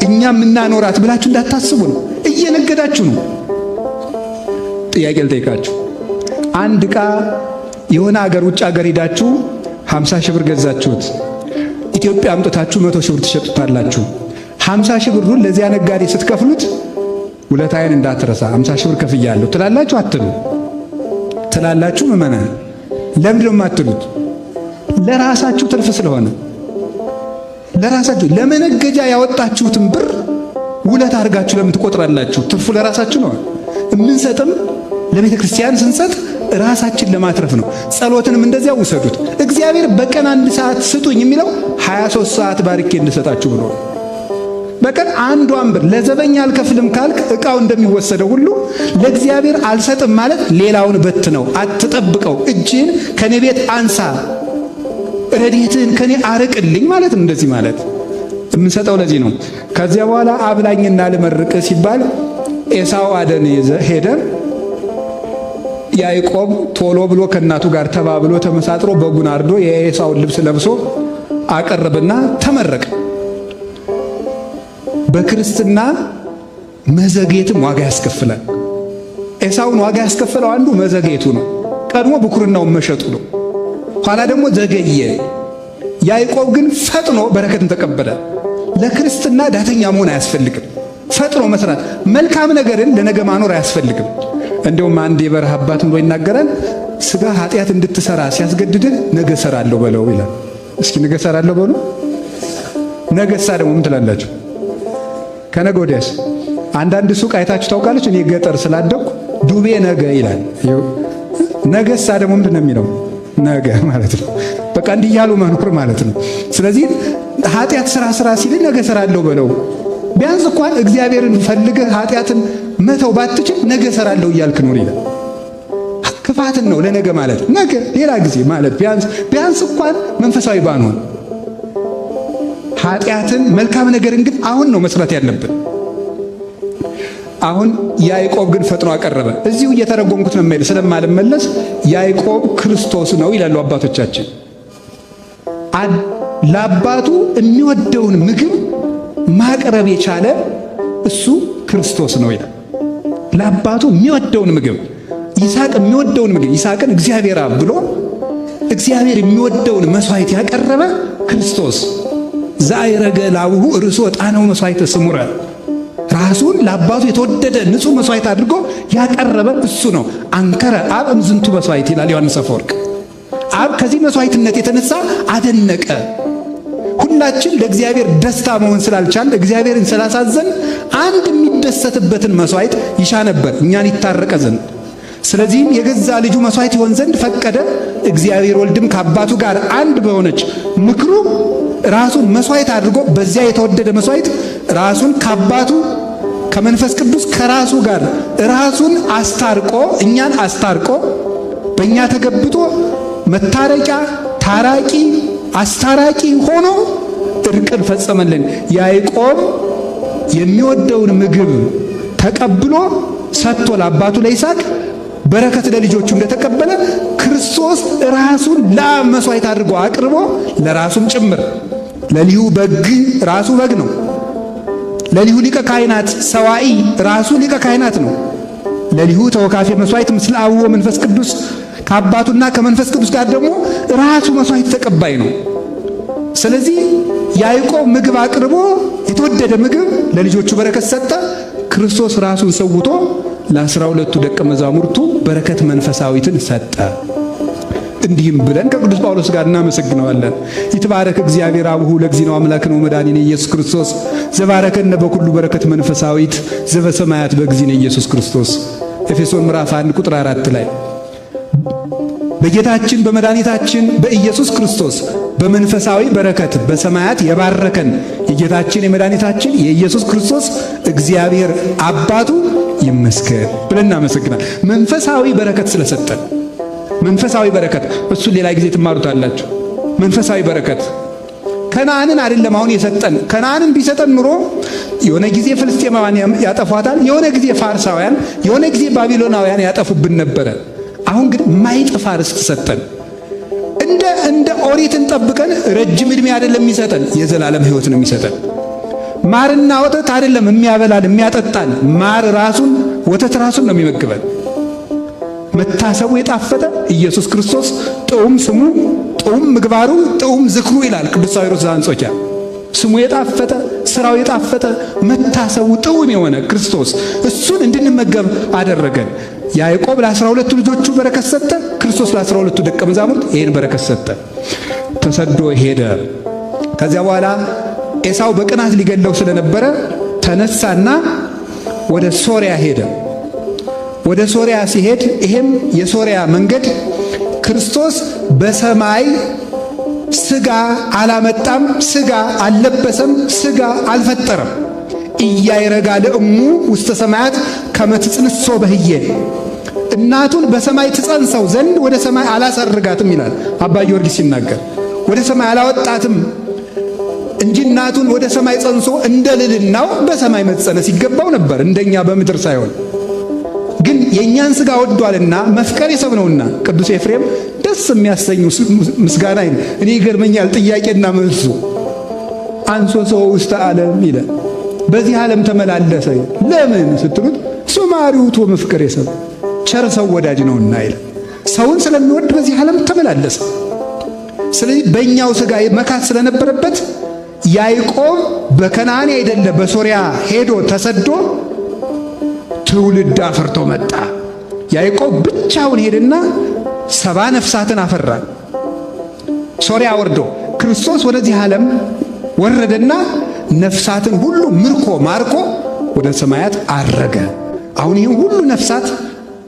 እኛ የምናኖራት ብላችሁ እንዳታስቡ ነው። እየነገዳችሁ ነው። ጥያቄ ልጠይቃችሁ። አንድ ዕቃ የሆነ አገር ውጭ አገር ሄዳችሁ 50 ሺህ ብር ገዛችሁት። ኢትዮጵያ አምጥታችሁ 100 ሺህ ብር ትሸጡታላችሁ። 50 ሺህ ብሩን ለዚያ ነጋዴ ስትከፍሉት ውለታዬን እንዳትረሳ 50 ሺህ ብር ከፍያለሁ ትላላችሁ አትሉ? ትላላችሁ ምእመናን። ለምንድን ነው የማትሉት? ለራሳችሁ ትርፍ ስለሆነ። ለራሳችሁ ለመነገጃ ያወጣችሁትን ብር ውለታ አድርጋችሁ ለምን ትቆጥራላችሁ? ትርፉ ለራሳችሁ ነው። የምንሰጥም ለቤተ ክርስቲያን ስንሰጥ ራሳችን ለማትረፍ ነው። ጸሎትንም እንደዚያ ውሰዱት። እግዚአብሔር በቀን 1 ሰዓት ስጡኝ የሚለው 23 ሰዓት ባርኬ እንድሰጣችሁ ብሎ በቀን 1 ብር ለዘበኛ አልከፍልም ካልክ ዕቃው እንደሚወሰደው ሁሉ ለእግዚአብሔር አልሰጥም ማለት ሌላውን በት ነው። አትጠብቀው። እጅን ከኔ ቤት አንሳ፣ ረድኤትህን ከኔ አርቅልኝ ማለት ነው። እንደዚህ ማለት የምንሰጠው ለዚህ ነው። ከዚያ በኋላ አብላኝና ልመርቅ ሲባል ኤሳው አደን ሄደ። ያዕቆብ ቶሎ ብሎ ከእናቱ ጋር ተባብሎ ተመሳጥሮ በጉን አርዶ የኤሳውን ልብስ ለብሶ አቀረበና ተመረቀ። በክርስትና መዘግየትም ዋጋ ያስከፍላል። ኤሳውን ዋጋ ያስከፈለው አንዱ መዘግየቱ ነው። ቀድሞ ብኩርናውን መሸጡ ነው። ኋላ ደግሞ ዘገየ። ያዕቆብ ግን ፈጥኖ በረከትን ተቀበለ። ለክርስትና ዳተኛ መሆን አያስፈልግም። ፈጥኖ መስራት፣ መልካም ነገርን ለነገ ማኖር አያስፈልግም። እንደውም አንድ የበረሃ አባት ብሎ ይናገራል። ስጋ ኃጢአት እንድትሰራ ሲያስገድድህ ነገ እሰራለሁ በለው ይላል። እስኪ ነገ እሰራለሁ በሉ። ነገሳ ደግሞ ምን ትላላችሁ? ከነገ ወዲያስ? አንዳንድ ሱቅ አይታችሁ ታውቃለች። እኔ ገጠር ስላደኩ ዱቤ ነገ ይላል። ነገሳ ደግሞ ምንድን ነው የሚለው? ነገ ማለት ነው። በቃ እንዲህ እያሉ መኖር ማለት ነው። ስለዚህ ኃጢአት ስራ ሲል ነገ እሰራለሁ በለው። ቢያንስ እንኳን እግዚአብሔርን ፈልገህ ኃጢአትን መተው ባትችል ነገ እሰራለሁ እያልክ ኖር ይላል። ክፋትን ነው ለነገ ማለት ነገ ሌላ ጊዜ ማለት ቢያንስ እንኳን መንፈሳዊ ባንሆን ኃጢአትን መልካም ነገርን ግን አሁን ነው መስራት ያለብን። አሁን ያዕቆብ ግን ፈጥኖ አቀረበ። እዚሁ እየተረጎምኩት ነው የማይል ስለማልመለስ ያዕቆብ ክርስቶስ ነው ይላሉ አባቶቻችን። ለአባቱ የሚወደውን ምግብ ማቅረብ የቻለ እሱ ክርስቶስ ነው ይላል። ለአባቱ የሚወደውን ምግብ ይስሐቅ የሚወደውን ምግብ ይስሐቅን እግዚአብሔር አብ ብሎ እግዚአብሔር የሚወደውን መስዋዕት ያቀረበ ክርስቶስ ዘአይረገ ላቡሁ ርእሶ ዕጣነው መስዋዕተ ስሙረ ራሱን ለአባቱ የተወደደ ንጹሕ መስዋዕት አድርጎ ያቀረበ እሱ ነው። አንከረ አብ እምዝንቱ መስዋዕት ይላል ዮሐንስ አፈወርቅ። አብ ከዚህ መስዋዕትነት የተነሳ አደነቀ። ሁላችን ለእግዚአብሔር ደስታ መሆን ስላልቻል እግዚአብሔርን ስላሳዘን አንድ የሚደሰትበትን መስዋዕት ይሻ ነበር እኛን ይታረቀ ዘንድ። ስለዚህም የገዛ ልጁ መስዋዕት ይሆን ዘንድ ፈቀደ። እግዚአብሔር ወልድም ከአባቱ ጋር አንድ በሆነች ምክሩ ራሱን መስዋዕት አድርጎ በዚያ የተወደደ መስዋዕት ራሱን ከአባቱ ከመንፈስ ቅዱስ ከራሱ ጋር ራሱን አስታርቆ እኛን አስታርቆ በእኛ ተገብቶ መታረቂያ ታራቂ አስታራቂ ሆኖ እርቅን ፈጸመልን። ያዕቆብ የሚወደውን ምግብ ተቀብሎ ሰጥቶ ለአባቱ ለይስሐቅ በረከት ለልጆቹ እንደተቀበለ ክርስቶስ ራሱን ለአብ መስዋዕት አድርጎ አቅርቦ ለራሱም ጭምር ለሊሁ በግ ራሱ በግ ነው። ለሊሁ ሊቀ ካህናት ሰዋኢ ራሱ ሊቀ ካህናት ነው። ለሊሁ ተወካፌ መስዋዕት ምስለ አብ ወመንፈስ ቅዱስ ከአባቱና ከመንፈስ ቅዱስ ጋር ደግሞ ራሱ መስዋዕት ተቀባይ ነው። ስለዚህ ያዕቆብ ምግብ አቅርቦ የተወደደ ምግብ ለልጆቹ በረከት ሰጠ። ክርስቶስ ራሱን ሰውቶ ለ12 ደቀ መዛሙርቱ በረከት መንፈሳዊትን ሰጠ። እንዲህም ብለን ከቅዱስ ጳውሎስ ጋር እናመሰግነዋለን። ይትባረክ እግዚአብሔር አቡሁ ለእግዚእነ አምላክነ ወመድኃኒነ ኢየሱስ ክርስቶስ ዘባረከነ በኩሉ በረከት መንፈሳዊት ዘበሰማያት በእግዚእነ ኢየሱስ ክርስቶስ ኤፌሶን ምዕራፍ 1 ቁጥር 4 ላይ በጌታችን በመድኃኒታችን በኢየሱስ ክርስቶስ በመንፈሳዊ በረከት በሰማያት የባረከን የጌታችን የመድኃኒታችን የኢየሱስ ክርስቶስ እግዚአብሔር አባቱ ይመስገን ብለን እናመሰግናለን። መንፈሳዊ በረከት ስለሰጠን መንፈሳዊ በረከት እሱን ሌላ ጊዜ ትማሩታላችሁ። መንፈሳዊ በረከት ከነዓንን አይደለም አሁን የሰጠን። ከነዓንን ቢሰጠን ኑሮ የሆነ ጊዜ ፍልስጤማውያን ያጠፏታል፣ የሆነ ጊዜ ፋርሳውያን፣ የሆነ ጊዜ ባቢሎናውያን ያጠፉብን ነበረ። አሁን ግን ማይጠፋ ርስት ሰጠን። እንደ ኦሪትን ጠብቀን ረጅም ዕድሜ አይደለም የሚሰጠን፣ የዘላለም ሕይወት ነው የሚሰጠን። ማርና ወተት አይደለም የሚያበላን የሚያጠጣን፣ ማር ራሱን ወተት ራሱን ነው የሚመግበን። መታሰቡ የጣፈጠ ኢየሱስ ክርስቶስ ጥዑም ስሙ ጥዑም ምግባሩ ጥዑም ዝክሩ ይላል ቅዱስ ሳዊሮስ ዘአንጾኪያ። ስሙ የጣፈጠ ስራው የጣፈጠ መታሰቡ ጥዑም የሆነ ክርስቶስ እሱን እንድንመገብ አደረገን። ያዕቆብ ለ12 ልጆቹ በረከት ሰጠ። ክርስቶስ ለ12 ደቀ መዛሙርት ይህን በረከት ሰጠ። ተሰዶ ሄደ። ከዚያ በኋላ ኤሳው በቅናት ሊገለው ስለነበረ ተነሳና ወደ ሶርያ ሄደ። ወደ ሶርያ ሲሄድ ይሄም የሶርያ መንገድ ክርስቶስ በሰማይ ስጋ አላመጣም፣ ስጋ አልለበሰም፣ ስጋ አልፈጠረም። ኢያይረጋ ለእሙ ውስተ ሰማያት ከመ ትጽንሶ በህዬ እናቱን በሰማይ ትጸንሰው ዘንድ ወደ ሰማይ አላሰርጋትም ይላል አባ ጊዮርጊስ ሲናገር። ወደ ሰማይ አላወጣትም እንጂ እናቱን ወደ ሰማይ ጸንሶ እንደ ልልናው በሰማይ መጸነስ ይገባው ነበር፣ እንደኛ በምድር ሳይሆን። ግን የእኛን ሥጋ ወዷልና መፍቀር የሰብ ነውና ቅዱስ ኤፍሬም ደስ የሚያሰኙ ምስጋና እኔ ይገርመኛል። ጥያቄና መልሱ አንሶ ሰው ውስተ ዓለም ይላል። በዚህ ዓለም ተመላለሰ ለምን ስትሉት ሱማሪውቶ መፍቀር የሰብ ቸር ሰው ወዳጅ ነውና ይላል። ሰውን ስለሚወድ በዚህ ዓለም ተመላለሰ። ስለዚህ በእኛው ሥጋ መካት ስለነበረበት ያዕቆብ በከነዓን አይደለ በሶርያ ሄዶ ተሰዶ ትውልድ አፈርቶ መጣ። ያዕቆብ ብቻውን ሄደና 70 ነፍሳትን አፈራ። ሶርያ ወርዶ ክርስቶስ ወደዚህ ዓለም ወረደና ነፍሳትን ሁሉ ምርኮ ማርኮ ወደ ሰማያት አረገ። አሁን ይህን ሁሉ ነፍሳት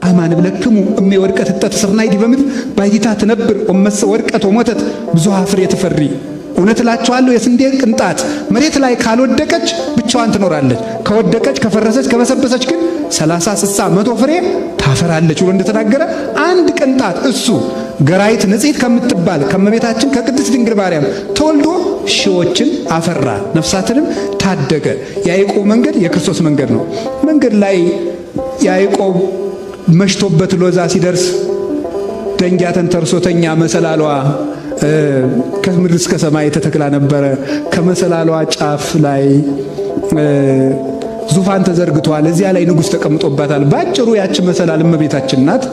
አማን ብለክሙ እሜ ወድቀት ተተሰርናይ ዲበ ምድር ባይታ ትነብር ወመሰ ወድቀት ወሞተት ብዙሃ ፍሬ ትፈሪ። እውነት እላችኋለሁ የስንዴ ቅንጣት መሬት ላይ ካልወደቀች ብቻዋን ትኖራለች፣ ከወደቀች ከፈረሰች ከበሰበሰች ግን 30 60 100 ፍሬ ታፈራለች ብሎ እንደተናገረ አንድ ቅንጣት እሱ ገራይት ንጽሕት ከምትባል ከመቤታችን ከቅድስት ድንግል ማርያም ተወልዶ ሺዎችን አፈራ፣ ነፍሳትንም ታደገ። ያዕቆብ መንገድ የክርስቶስ መንገድ ነው። መንገድ ላይ ያዕቆብ መሽቶበት ሎዛ ሲደርስ ደንጊያ ተንተርሶተኛ መሰላሏ ከምድር እስከ ሰማይ ተተክላ ነበረ። ከመሰላሏ ጫፍ ላይ ዙፋን ተዘርግቷል። እዚያ ላይ ንጉሥ ተቀምጦባታል። ባጭሩ ያች መሰላል እመቤታችን ናት።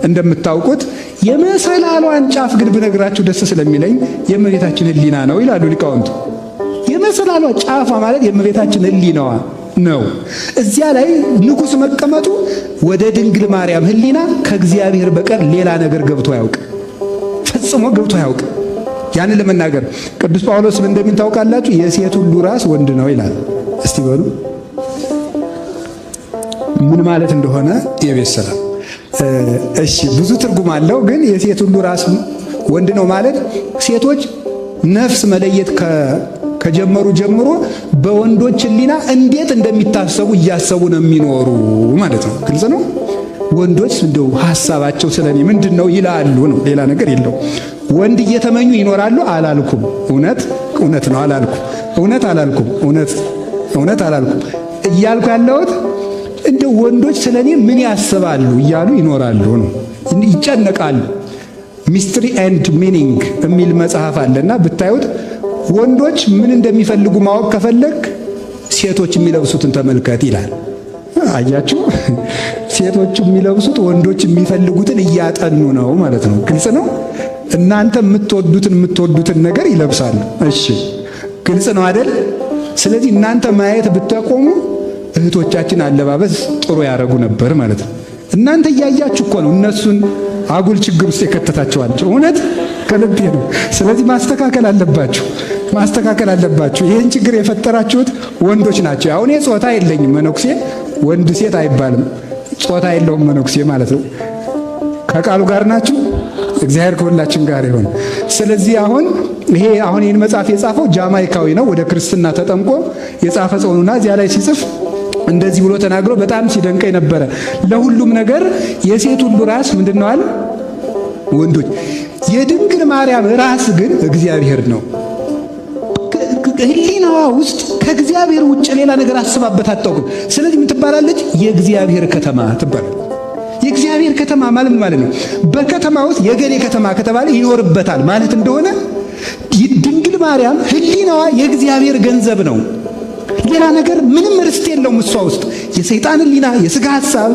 እንደምታውቁት የመሰላሏን ጫፍ ግን ብነግራችሁ ደስ ስለሚለኝ የእመቤታችን ሕሊና ነው ይላሉ ሊቃውንቱ። የመሰላሏ ጫፏ ማለት የእመቤታችን ሕሊናዋ ነው። እዚያ ላይ ንጉሥ መቀመጡ ወደ ድንግል ማርያም ሕሊና ከእግዚአብሔር በቀር ሌላ ነገር ገብቶ አያውቅ፣ ፈጽሞ ገብቶ አያውቅ። ያንን ለመናገር ቅዱስ ጳውሎስ እንደምን ታውቃላችሁ? የሴት ሁሉ ራስ ወንድ ነው ይላል። እስቲ በሉ ምን ማለት እንደሆነ የቤት ስራ። እሺ ብዙ ትርጉም አለው፣ ግን የሴት ሁሉ ራስ ወንድ ነው ማለት ሴቶች ነፍስ መለየት ከጀመሩ ጀምሮ በወንዶች ሕሊና እንዴት እንደሚታሰቡ እያሰቡ ነው የሚኖሩ ማለት ነው። ግልጽ ነው። ወንዶች እንደው ሐሳባቸው ስለኔ ምንድነው ይላሉ ነው፣ ሌላ ነገር የለው። ወንድ እየተመኙ ይኖራሉ አላልኩም። እውነት ነው አላልኩም። እውነት አላልኩም። እያልኩ ያለሁት እንደው ወንዶች ስለኔ ምን ያስባሉ እያሉ ይኖራሉ ነው፣ ይጨነቃሉ። ሚስትሪ ኤንድ ሚኒንግ የሚል መጽሐፍ አለና ብታዩት ወንዶች ምን እንደሚፈልጉ ማወቅ ከፈለግ ሴቶች የሚለብሱትን ተመልከት ይላል። አያችሁ፣ ሴቶች የሚለብሱት ወንዶች የሚፈልጉትን እያጠኑ ነው ማለት ነው። ግልጽ ነው። እናንተ የምትወዱትን ነገር ይለብሳሉ። እሺ ግልጽ ነው አይደል? ስለዚህ እናንተ ማየት ብታቆሙ እህቶቻችን አለባበስ ጥሩ ያደረጉ ነበር ማለት ነው። እናንተ እያያችሁ እኮ ነው እነሱን አጉል ችግር ውስጥ የከተታቸዋቸው። እውነት ከልቤ ነው። ስለዚህ ማስተካከል አለባችሁ። ይህን ችግር የፈጠራችሁት ወንዶች ናቸው። አሁን ጾታ የለኝም፣ መነኩሴ ወንድ ሴት አይባልም። ጾታ የለውም መነኩሴ ማለት ነው። ከቃሉ ጋር ናችሁ። እግዚአብሔር ከሁላችን ጋር ይሁን። ስለዚህ አሁን ይህን መጽሐፍ የጻፈው ጃማይካዊ ነው። ወደ ክርስትና ተጠምቆ የጻፈ ሰው ነውና እዚያ ላይ ሲጽፍ እንደዚህ ብሎ ተናግሮ በጣም ሲደንቀኝ ነበረ። ለሁሉም ነገር የሴት ሁሉ ራስ ምንድነው አለ? ወንዶች። የድንግል ማርያም ራስ ግን እግዚአብሔር ነው። ሕሊናዋ ውስጥ ከእግዚአብሔር ውጭ ሌላ ነገር አስባበት አታውቅም። ስለዚህ ምን ትባላለች? የእግዚአብሔር ከተማ ትባላለች። የእግዚአብሔር ከተማ ማለት ነው። በከተማ ውስጥ የገሌ ከተማ ከተባለ ይኖርበታል ማለት እንደሆነ ድንግል ማርያም ሕሊናዋ የእግዚአብሔር ገንዘብ ነው። ሌላ ነገር ምንም ርስት የለውም እሷ ውስጥ። የሰይጣን ሕሊና፣ የሥጋ ሐሳብ፣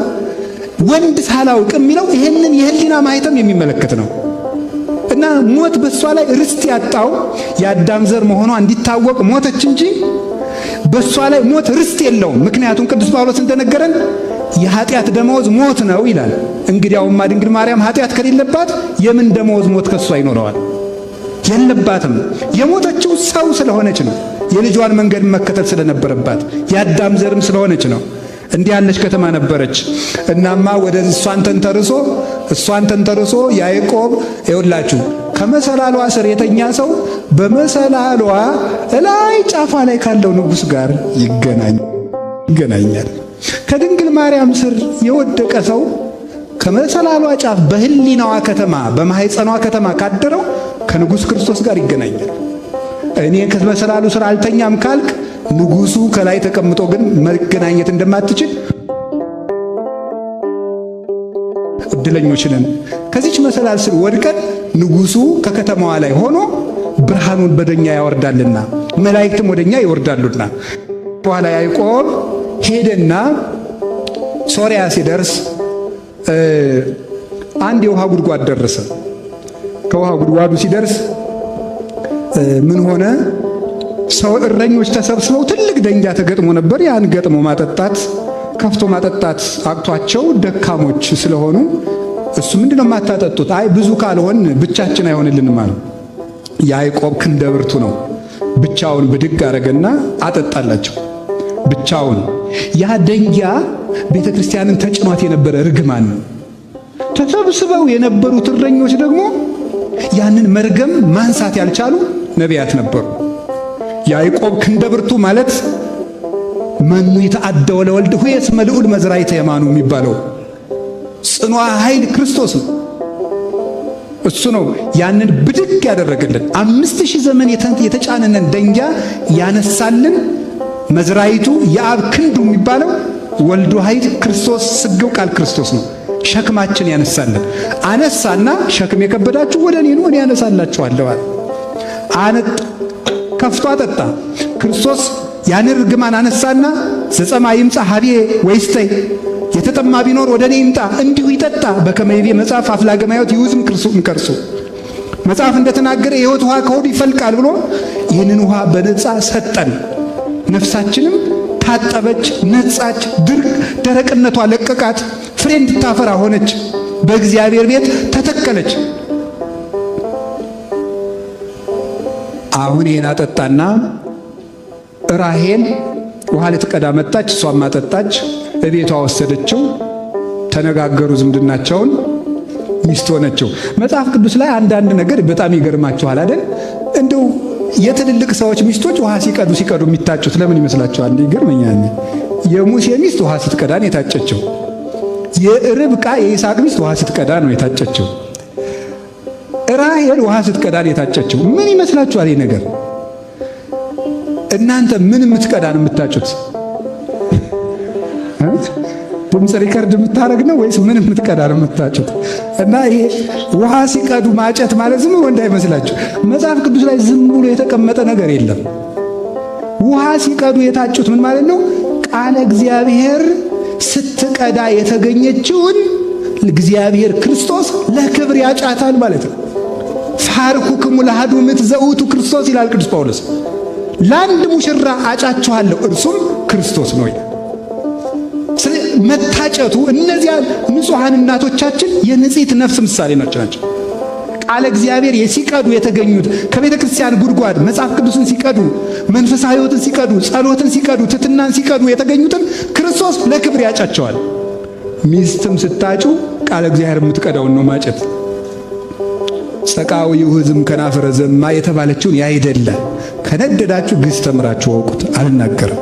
ወንድ ሳላውቅ የሚለው ይሄንን የሕሊና ማህተም የሚመለከት ነው። እና ሞት በሷ ላይ ርስት ያጣው የአዳም ዘር መሆኗ እንዲታወቅ ሞተች እንጂ በሷ ላይ ሞት ርስት የለውም። ምክንያቱም ቅዱስ ጳውሎስ እንደነገረን የኃጢአት ደመወዝ ሞት ነው ይላል። እንግዲያውማ ድንግል ማርያም ኃጢአት ከሌለባት የምን ደመወዝ ሞት ከሷ ይኖረዋል? የለባትም። የሞተችው ሰው ስለሆነች ነው። የልጇን መንገድ መከተል ስለነበረባት የአዳም ዘርም ስለሆነች ነው። እንዲህ ያለች ከተማ ነበረች። እናማ ወደ እሷን ተንተርሶ ያዕቆብ ይኸውላችሁ ከመሰላሏ ስር የተኛ ሰው በመሰላሏ ላይ ጫፏ ላይ ካለው ንጉሥ ጋር ይገናኛል። ከድንግል ማርያም ስር የወደቀ ሰው ከመሰላሏ ጫፍ በሕሊናዋ ከተማ በማኅፀኗ ከተማ ካደረው ከንጉሥ ክርስቶስ ጋር ይገናኛል። እኔ ከመሰላሉ ስር አልተኛም ካልክ ንጉሡ ከላይ ተቀምጦ ግን መገናኘት እንደማትችል እድለኞች ነን። ከዚች መሰላል ስር ወድቀን ንጉሡ ከከተማዋ ላይ ሆኖ ብርሃኑን በደኛ ያወርዳልና መላእክትም ወደኛ ይወርዳሉና። በኋላ ያዕቆብ ሄደና ሶርያ ሲደርስ አንድ የውሃ ጉድጓድ ደረሰ። ከውሃ ጉድጓዱ ሲደርስ ምን ሆነ? ሰው እረኞች ተሰብስበው ትልቅ ደንጊያ ተገጥሞ ነበር። ያን ገጥሞ ከፍቶ ማጠጣት አቅቷቸው ደካሞች ስለሆኑ እሱ ምንድነው ማታጠጡት? አይ ብዙ ካልሆን ብቻችን አይሆንልንም አሉ። ያዕቆብ ክንደ ብርቱ ነው። ብቻውን ብድግ አረገና አጠጣላቸው ብቻውን። ያ ደንጊያ ቤተ ክርስቲያንን ተጭኗት የነበረ ርግማን ነው። ተሰብስበው የነበሩት እረኞች ደግሞ ያንን መርገም ማንሳት ያልቻሉ ነቢያት ነበሩ። ያዕቆብ ክንደ ብርቱ ማለት መኑ ይተአደወ ለወልድ ሁየስ መልዑል መዝራዕተ የማኑ የሚባለው ጽኗ ኃይል ክርስቶስ ነው። እሱ ነው ያንን ብድግ ያደረገልን። 5000 ዘመን የተጫነንን ደንጊያ ያነሳልን መዝራዕቱ የአብ ክንዱ የሚባለው ወልዱ ኃይል ክርስቶስ ስግው ቃል ክርስቶስ ነው። ሸክማችን ያነሳልን አነሳና ሸክም የከበዳችሁ ወደ እኔ ኑ እኔ ያነሳላችኋለሁ አለ። ከፍቶ አጠጣ። ክርስቶስ ያንን ርግማን አነሳና ዘጸማ ይምጻ ሀቤ ወይስተይ፣ የተጠማ ቢኖር ወደ እኔ ይምጣ እንዲሁ ይጠጣ። በከመ ይቤ መጽሐፍ አፍላገ ማዮት ይውዝም ከርሱ፣ መጽሐፍ እንደተናገረ የሕይወት ውሃ ከሆዱ ይፈልቃል ብሎ ይህንን ውሃ በነጻ ሰጠን። ነፍሳችንም ታጠበች፣ ነጻች፣ ደረቅነቷ ለቀቃት፣ ፍሬ እንድታፈራ ሆነች፣ በእግዚአብሔር ቤት ተተከለች። አሁን ይህን አጠጣና ራሔል ውሃ ልትቀዳ መጣች። እሷም አጠጣች፣ እቤቷ ወሰደችው። ተነጋገሩ፣ ዝምድናቸውን፣ ሚስት ሆነችው። መጽሐፍ ቅዱስ ላይ አንዳንድ ነገር በጣም ይገርማችኋል አይደል? እንደው የትልልቅ ሰዎች ሚስቶች ውሃ ሲቀዱ የሚታጩት ለምን ይመስላችኋል? ይገርመኛል። የሙሴ ሚስት ውሃ ስትቀዳ ነው የታጨችው። የርብቃ የይስሐቅ ሚስት ውሃ ስትቀዳ ነው የታጨችው። ራሔል ውሃ ስትቀዳ ነው የታጨችው። ምን ይመስላችኋል ይህ ነገር? እናንተ ምን የምትቀዳ ነው የምታጩት? ድምፅ ሪከርድ የምታረግ ነው ወይስ ምን የምትቀዳ ነው የምታጩት? እና ይሄ ውሃ ሲቀዱ ማጨት ማለት ዝም ብሎ እንዳይመስላችሁ። መጽሐፍ ቅዱስ ላይ ዝም ብሎ የተቀመጠ ነገር የለም። ውሃ ሲቀዱ የታጩት ምን ማለት ነው? ቃለ እግዚአብሔር ስትቀዳ የተገኘችውን እግዚአብሔር ክርስቶስ ለክብር ያጫታል ማለት ነው። ፋርኩክሙ ለአሐዱ ምት ዘውቱ ክርስቶስ ይላል ቅዱስ ጳውሎስ። ለአንድ ሙሽራ አጫችኋለሁ እርሱም ክርስቶስ ነው ይላል። መታጨቱ እነዚያ ንጹሐን እናቶቻችን የንጽሕት ነፍስ ምሳሌ ናቸው። ቃለ እግዚአብሔር ሲቀዱ የተገኙት ከቤተ ክርስቲያን ጉድጓድ መጽሐፍ ቅዱስን ሲቀዱ፣ መንፈሳዊ ሕይወትን ሲቀዱ፣ ጸሎትን ሲቀዱ፣ ትሕትናን ሲቀዱ የተገኙትን ክርስቶስ ለክብር ያጫቸዋል። ሚስትም ስታጩ ቃለ እግዚአብሔር የምትቀዳውን ነው ማጨት። ጸቃዊው ሕዝም ከናፈረ ዘማ የተባለችውን ያይደለ ከነደዳችሁ ግስ ተምራችሁ ወቁት። አልናገርም፣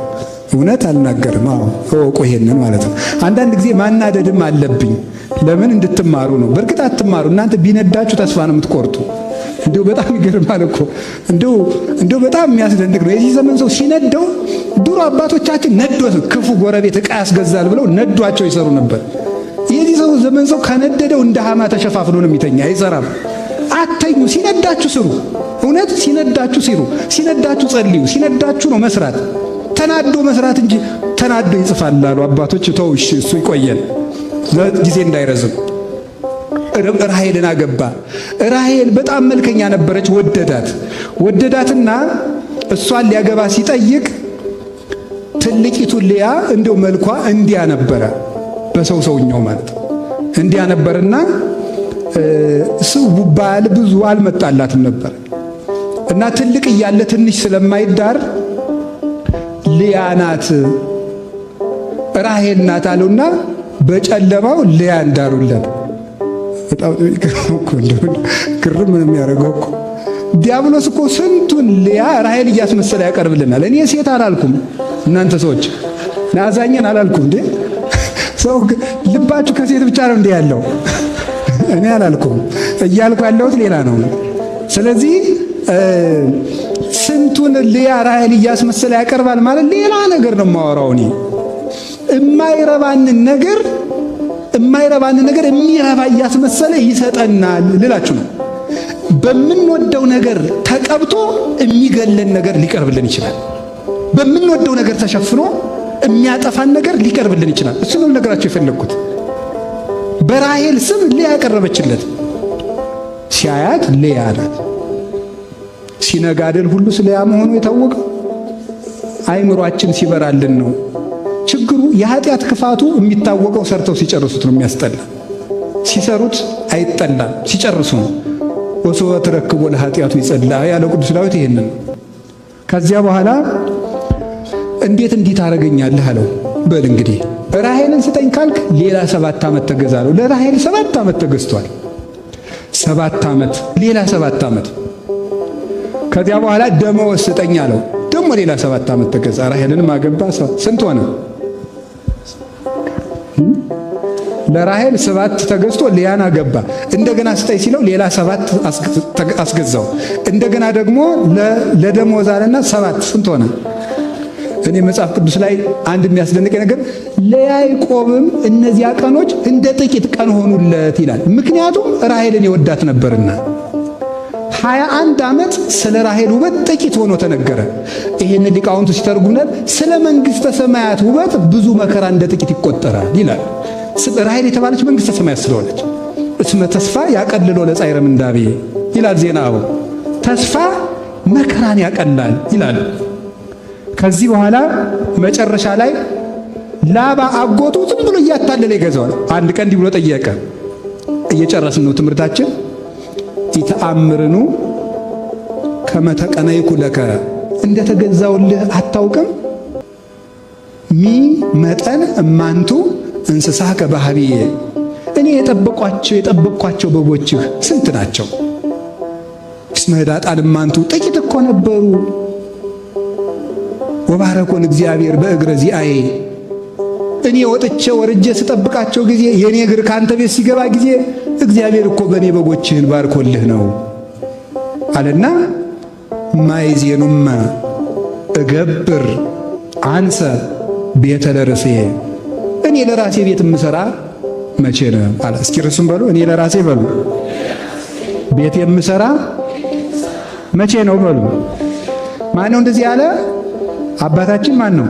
እውነት አልናገርም። እወቁ ይሄንን ማለት ነው። አንዳንድ ጊዜ ማናደድም አለብኝ። ለምን እንድትማሩ ነው። በእርግጥ አትማሩ። እናንተ ቢነዳችሁ ተስፋ ነው የምትቆርጡ። እንደው በጣም ይገርማል እኮ እንደው በጣም የሚያስደንቅ ነው። የዚህ ዘመን ሰው ሲነደው ድሮ አባቶቻችን ነዶት ክፉ ጎረቤት ዕቃ ያስገዛል ብለው ነዷቸው ይሰሩ ነበር። የዚህ ሰው ዘመን ሰው ከነደደው እንደ ሃማ ተሸፋፍሎ ነው የሚተኛ፣ አይሰራም። አተኙ። ሲነዳችሁ ስሩ። እውነት ሲነዳችሁ ሲሩ፣ ሲነዳችሁ ጸልዩ። ሲነዳችሁ ነው መስራት። ተናዶ መስራት እንጂ ተናዶ ይጽፋል አሉ አባቶች። ተውሽ እሱ ይቆየን ጊዜ እንዳይረዝም። ራሔልን አገባ። ራሔል በጣም መልከኛ ነበረች። ወደዳትና እሷን ሊያገባ ሲጠይቅ ትልቂቱ ልያ እንደው መልኳ እንዲያ ነበረ፣ በሰውኛው ማለት እንዲያ ነበርና ባል ብዙ አልመጣላትም ነበር እና ትልቅ እያለ ትንሽ ስለማይዳር ልያ ናት ራሔል ናት አሉና በጨለማው ልያ እንዳሩለት። በጣም ግርም ነው የሚያደርገው እኮ ዲያብሎስ እኮ ስንቱን ልያ ራሔል እያስመሰለ ያቀርብልናል። እኔ ሴት አላልኩም፣ እናንተ ሰዎች ናዛኘን አላልኩም እንዴ። ሰው ልባችሁ ከሴት ብቻ ነው እንዴ ያለው? እኔ አላልኩም። እያልኩ ያለሁት ሌላ ነው። ስለዚህ ስንቱን ልያ ራሔል እያስመሰለ ያቀርባል ማለት ሌላ ነገር ነው የማወራው እኔ። የማይረባንን ነገር የሚረባ እያስመሰለ ይሰጠናል ልላችሁ ነው። በምንወደው ነገር ተቀብቶ የሚገለን ነገር ሊቀርብልን ይችላል። በምንወደው ነገር ተሸፍኖ የሚያጠፋን ነገር ሊቀርብልን ይችላል። እሱ ነው ነገራችሁ የፈለግኩት። በራሔል ስም ልያ ያቀረበችለት ሲያያት ልያ ናት። ሲነጋደል ሁሉ ስለ ያ መሆኑ የታወቀው አይምሯችን ሲበራልን ነው። ችግሩ የኃጢአት ክፋቱ የሚታወቀው ሰርተው ሲጨርሱት ነው የሚያስጠላ። ሲሰሩት አይጠላም፣ ሲጨርሱ ነው። ወሶበ ተረክቦ ለኃጢአቱ ይጸላ ያለው ቅዱስ ዳዊት ይሄንን። ከዚያ በኋላ እንዴት እንዲህ ታረገኛለህ አለው። በል እንግዲህ ራሔልን ስጠኝ ካልክ ሌላ 7 ዓመት ተገዛ አለው። ለራሔል 7 ዓመት ተገዝቷል። 7 ዓመት ሌላ 7 ዓመት። ከዚያ በኋላ ደመወዝ ስጠኝ አለው። ደግሞ ሌላ 7 ዓመት ተገዛ። ራሔልንም አገባ። ስንት ሆነ? ለራሔል 7 ተገዝቶ ልያን አገባ። እንደገና ስጠኝ ሲለው ሌላ 7 አስገዛው። እንደገና ደግሞ ለደመወዝ አለና 7 ስንት ሆነ? እኔ መጽሐፍ ቅዱስ ላይ አንድ የሚያስደንቀኝ ነገር ለያዕቆብም እነዚያ ቀኖች እንደ ጥቂት ቀን ሆኑለት ይላል። ምክንያቱም ራሔልን የወዳት ነበርና 21 ዓመት ስለ ራሔል ውበት ጥቂት ሆኖ ተነገረ። ይሄን ሊቃውንቱ ሲተርጉሙት ስለ መንግሥተ ሰማያት ውበት ብዙ መከራ እንደ ጥቂት ይቆጠራል ይላል። ራሔል የተባለች መንግሥተ ሰማያት ስለሆነች እስመ ተስፋ ያቀልሎ ለጻይረ ምንዳቤ ይላል ዜናው። ተስፋ መከራን ያቀላል ይላል። ከዚህ በኋላ መጨረሻ ላይ ላባ አጎቱ ዝም ብሎ እያታለለ ይገዛዋል። አንድ ቀን እንዲህ ብሎ ጠየቀ። እየጨረስን ነው ትምህርታችን። ኢተአምርኑ ከመ ተቀነይኩ ለከ እንደተገዛውልህ አታውቅም? ሚ መጠን እማንቱ እንስሳ ከባህቢዬ እኔ የጠበቅኳቸው በጎችህ ስንት ናቸው? እስመ ህዳጣን እማንቱ ጥቂት እኮ ነበሩ። ወባረኮን እግዚአብሔር በእግረ ዚአዬ እኔ ወጥቼ ወርጄ ስጠብቃቸው ጊዜ የኔ እግር ካንተ ቤት ሲገባ ጊዜ እግዚአብሔር እኮ በእኔ በጎችህን ባርኮልህ ነው አለና ማይዜኑማ እገብር አንሰ ቤተ ለርሴ እኔ ለራሴ ቤት የምሰራ መቼ ነው አለ። እስኪ ርሱም በሉ እኔ ለራሴ በሉ ቤት የምሰራ መቼ ነው በሉ። ማን ነው እንደዚህ ያለ? አባታችን ማን ነው?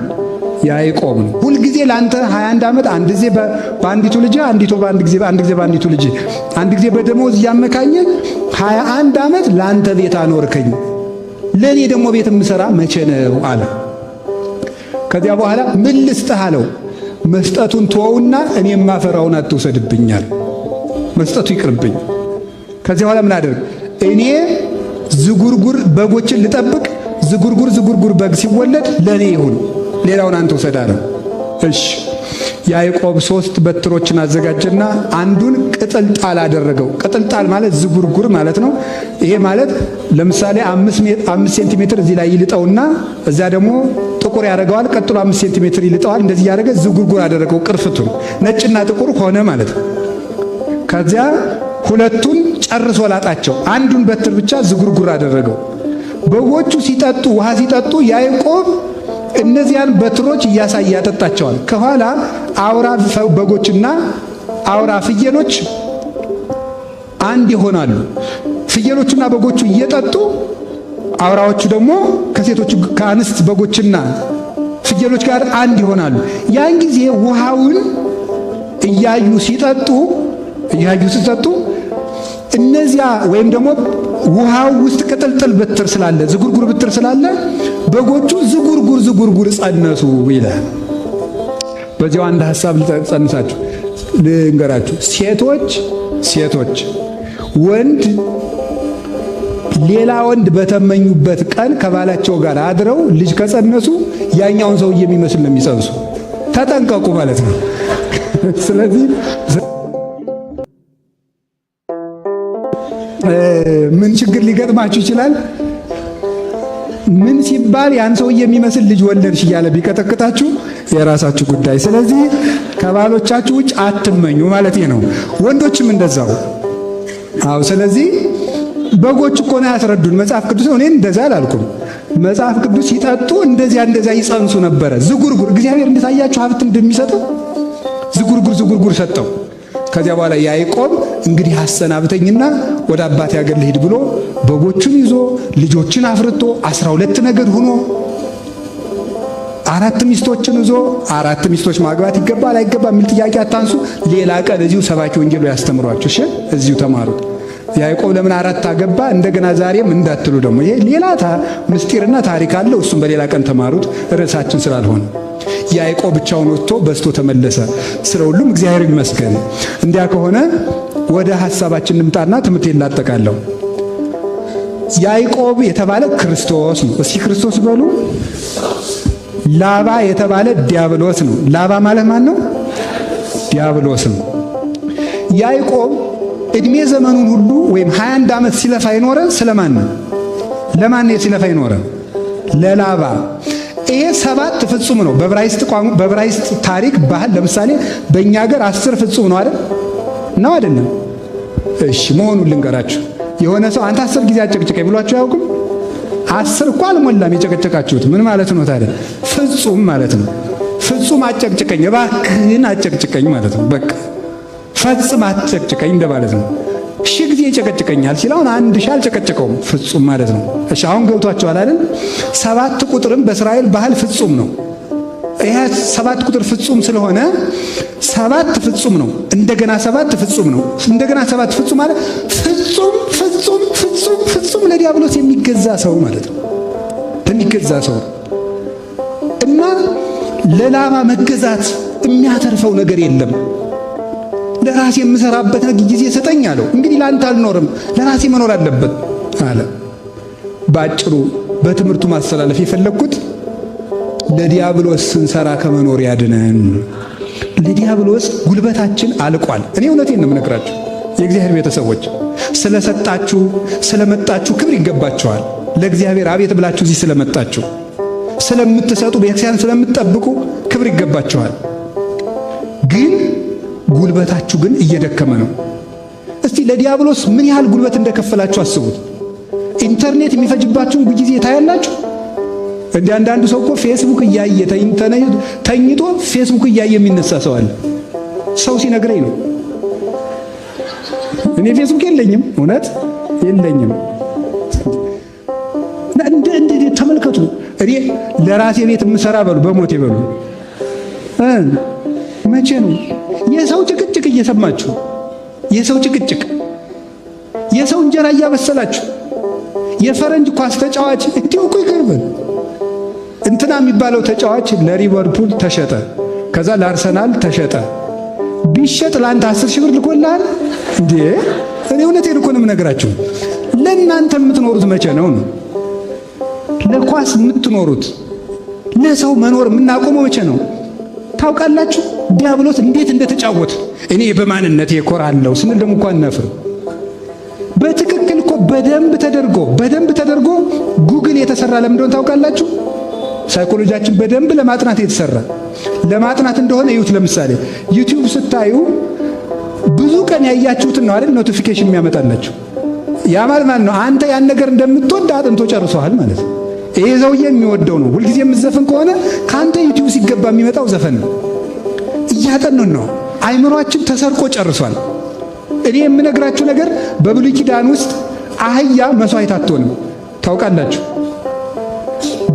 ያዕቆብ ነው። ሁልጊዜ ላንተ 21 ዓመት አንድ ጊዜ በአንዲቱ ልጅ አንድ ጊዜ በአንዲቱ ልጅ አንድ ጊዜ በደሞዝ እያመካኘ 21 ዓመት ላንተ ቤት አኖርከኝ። ለኔ ደግሞ ቤት የምሰራ መቼ ነው አለ። ከዚያ በኋላ ምን ልስጥህ አለው። መስጠቱን ተወውና እኔ የማፈራውን አትውሰድብኛል። መስጠቱ ይቅርብኝ። ከዚያ በኋላ ምን አደርግ? እኔ ዝጉርጉር በጎችን ልጠብቅ። ዝጉርጉር በግ ሲወለድ ለኔ ይሁን፣ ሌላውን አንተ ውሰድ አለው። እሺ ያዕቆብ 3 በትሮችን አዘጋጀና አንዱን ቅጥልጣል አደረገው። ቅጥልጣል ማለት ዝጉርጉር ማለት ነው። ይሄ ማለት ለምሳሌ 5 ሴንቲሜትር እዚህ ላይ ይልጠውና እዛ ደግሞ ጥቁር ያደርገዋል። ቀጥሎ 5 ሴንቲሜትር ይልጠዋል። እንደዚህ ያደረገ ዝጉርጉር አደረገው። ቅርፍቱን ነጭና ጥቁር ሆነ ማለት ነው። ከዚያ ሁለቱን ጨርሶ ላጣቸው። አንዱን በትር ብቻ ዝጉርጉር አደረገው። በጎቹ ሲጠጡ ውሃ ሲጠጡ ያዕቆብ እነዚያን በትሮች እያሳየ ያጠጣቸዋል። ከኋላ አውራ በጎችና አውራ ፍየሎች አንድ ይሆናሉ። ፍየሎቹና በጎቹ እየጠጡ አውራዎቹ ደግሞ ከሴቶቹ ከአንስት በጎችና ፍየሎች ጋር አንድ ይሆናሉ። ያን ጊዜ ውሃውን እያዩ ሲጠጡ እነዚያ ወይም ደግሞ ውሃው ውስጥ ቅጥልጥል ብትር ስላለ ዝጉርጉር ብትር ስላለ በጎቹ ዝጉርጉር ጸነሱ ይላል። በዚያው አንድ ሐሳብ ልጸንሳችሁ ልንገራችሁ። ሴቶች ወንድ ሌላ ወንድ በተመኙበት ቀን ከባላቸው ጋር አድረው ልጅ ከጸነሱ ያኛውን ሰው የሚመስል ነው የሚጸንሱ። ተጠንቀቁ ማለት ነው። ስለዚህ ምን ችግር ሊገጥማችሁ ይችላል? ምን ሲባል ያን ሰው የሚመስል ልጅ ወለድሽ እያለ ቢቀጠቅጣችሁ የራሳችሁ ጉዳይ። ስለዚህ ከባሎቻችሁ ውጭ አትመኙ ማለት ነው። ወንዶችም እንደዛው። አዎ። ስለዚህ በጎች እኮ ነው ያስረዱን መጽሐፍ ቅዱስ። እኔን እንደዛ አላልኩም። መጽሐፍ ቅዱስ ሲጠጡ እንደዚያ ይጸንሱ ነበረ። ዝጉርጉር እግዚአብሔር እንደታያችሁ ሀብት እንደሚሰጠው ዝጉርጉር ሰጠው። ከዚያ በኋላ ያዕቆብ እንግዲህ አሰናብተኝና ወደ አባቴ አገር ልሂድ ብሎ በጎቹን ይዞ ልጆችን አፍርቶ 12 ነገድ ሆኖ 4 ሚስቶችን ይዞ 4 ሚስቶች ማግባት ይገባል አይገባም የሚል ጥያቄ አታንሱ። ሌላ ቀን እዚሁ ሰባኪ ወንጌሉ ያስተምሯችሁ። እሺ እዚሁ ተማሩት። ያዕቆብ ለምን 4 አገባ እንደገና ዛሬም እንዳትሉ ደግሞ ይሄ ሌላ ምስጢርና ታሪክ አለው። እሱም በሌላ ቀን ተማሩት፣ ርዕሳችን ስላልሆነ። ያዕቆብ ብቻውን ወጥቶ በስቶ ተመለሰ። ስለ ሁሉም እግዚአብሔር ይመስገን። እንዲያ ከሆነ ወደ ሐሳባችን እንምጣና ትምህርቴን ላጠቃለሁ። ያዕቆብ የተባለ ክርስቶስ ነው። እስኪ ክርስቶስ በሉ። ላባ የተባለ ዲያብሎስ ነው። ላባ ማለት ማን ነው? ዲያብሎስ ነው። ያዕቆብ እድሜ ዘመኑን ሁሉ ወይም 21 ዓመት ሲለፋ ይኖረ ስለማን ነው? ለማን ነው ሲለፋ ይኖረ? ለላባ። ይሄ 7 ፍጹም ነው። በዕብራይስጥ ታሪክ ባህል ለምሳሌ በእኛ ሀገር 10 ፍጹም ነው አይደል? ነው አይደለም? እሺ መሆኑን ልንገራችሁ። የሆነ ሰው አንተ 10 ጊዜ አጨቅጭቀኝ ብሏችሁ አያውቅም? 10 እኮ አልሞላም የጨቀጨቃችሁት። ምን ማለት ነው ታዲያ? ፍጹም ማለት ነው። ፍጹም አጨቅጭቀኝ፣ እባክህን አጨቅጭቀኝ ማለት ነው። በቃ ፈጽም አጨቅጭቀኝ እንደማለት ነው። ሺህ ጊዜ ይጨቀጭቀኛል ሲል አሁን 1000 አልጨቀጨቀውም፣ ፍጹም ማለት ነው። እሺ አሁን ገብቷችኋል አይደል? 7 ቁጥርም በእስራኤል ባህል ፍጹም ነው። ይሄ 7 ቁጥር ፍጹም ስለሆነ 7 ፍጹም ነው። እንደገና 7 ፍጹም ነው። እንደገና 7 ፍጹም ማለት ፍጹም ለዲያብሎስ የሚገዛ ሰው ማለት ነው። የሚገዛ ሰው እና ለላባ መገዛት የሚያተርፈው ነገር የለም። ለራሴ የምሰራበት ጊዜ ስጠኝ አለው። እንግዲህ ላንተ አልኖርም፣ ለራሴ መኖር አለበት አለ። ባጭሩ በትምህርቱ ማስተላለፍ የፈለግኩት ለዲያብሎስ ስንሰራ ከመኖር ያድነን። ለዲያብሎስ ጉልበታችን አልቋል። እኔ እውነቴን ነው የምነግራችሁ። የእግዚአብሔር ቤተሰቦች ስለሰጣችሁ ስለመጣችሁ ክብር ይገባችኋል። ለእግዚአብሔር አቤት ብላችሁ እዚህ ስለመጣችሁ ስለምትሰጡ ቤተክርስቲያን ስለምትጠብቁ ክብር ይገባችኋል። ግን ጉልበታችሁ ግን እየደከመ ነው። እስቲ ለዲያብሎስ ምን ያህል ጉልበት እንደከፈላችሁ አስቡት። ኢንተርኔት የሚፈጅባችሁን ጊዜ ታያላችሁ። እንደ አንዳንዱ ሰው እኮ ፌስቡክ እያየ ተኝቶ ፌስቡክ እያየ የሚነሳ ሰው አለ። ሰው ሲነግረኝ ነው። እኔ ፌስቡክ የለኝም፣ እውነት የለኝም። እንደ ተመልከቱ። እኔ ለራሴ ቤት የምሰራ በሉ በሞቴ በሉ መቼ ነው የሰው ጭቅጭቅ እየሰማችሁ የሰው ጭቅጭቅ፣ የሰው እንጀራ እያበሰላችሁ የፈረንጅ ኳስ ተጫዋች እንዲሁ እኮ ይገርማል። እንትና የሚባለው ተጫዋች ለሊቨርፑል ተሸጠ፣ ከዛ ለአርሰናል ተሸጠ። ቢሸጥ ለአንተ 10 ሺህ ብር ልኮልሃል እንዴ? እኔ እውነቴን እኮ ነው የምነግራችሁ። ለእናንተ የምትኖሩት መቼ ነው? ለኳስ የምትኖሩት ለሰው መኖር የምናቆመው መቼ ነው ታውቃላችሁ? ዲያብሎስ እንዴት እንደተጫወተ እኔ በማንነቴ እኮራለሁ ስንል ደግሞ እንኳን ነፍር በትክክል እኮ በደንብ ተደርጎ ጉግል የተሰራ ለምን እንደሆነ ታውቃላችሁ? ሳይኮሎጂያችን በደንብ ለማጥናት የተሰራ ለማጥናት እንደሆነ ይሁት። ለምሳሌ ዩቲዩብ ስታዩ ብዙ ቀን ያያችሁትን ነው አይደል ኖቲፊኬሽን የሚያመጣላችሁ። ያ ማለት ነው አንተ ያን ነገር እንደምትወድ አጥንቶ ጨርሶሃል ማለት ነው። ይሄ ሰውዬ የሚወደው ነው። ሁልጊዜ የምትዘፍን ከሆነ ካንተ ዩቲዩብ ሲገባ የሚመጣው ዘፈን ነው። እያጠኑን ነው። አይምሯችን ተሰርቆ ጨርሷል። እኔ የምነግራችሁ ነገር በብሉይ ኪዳን ውስጥ አህያ መስዋዕት አትሆንም ታውቃላችሁ።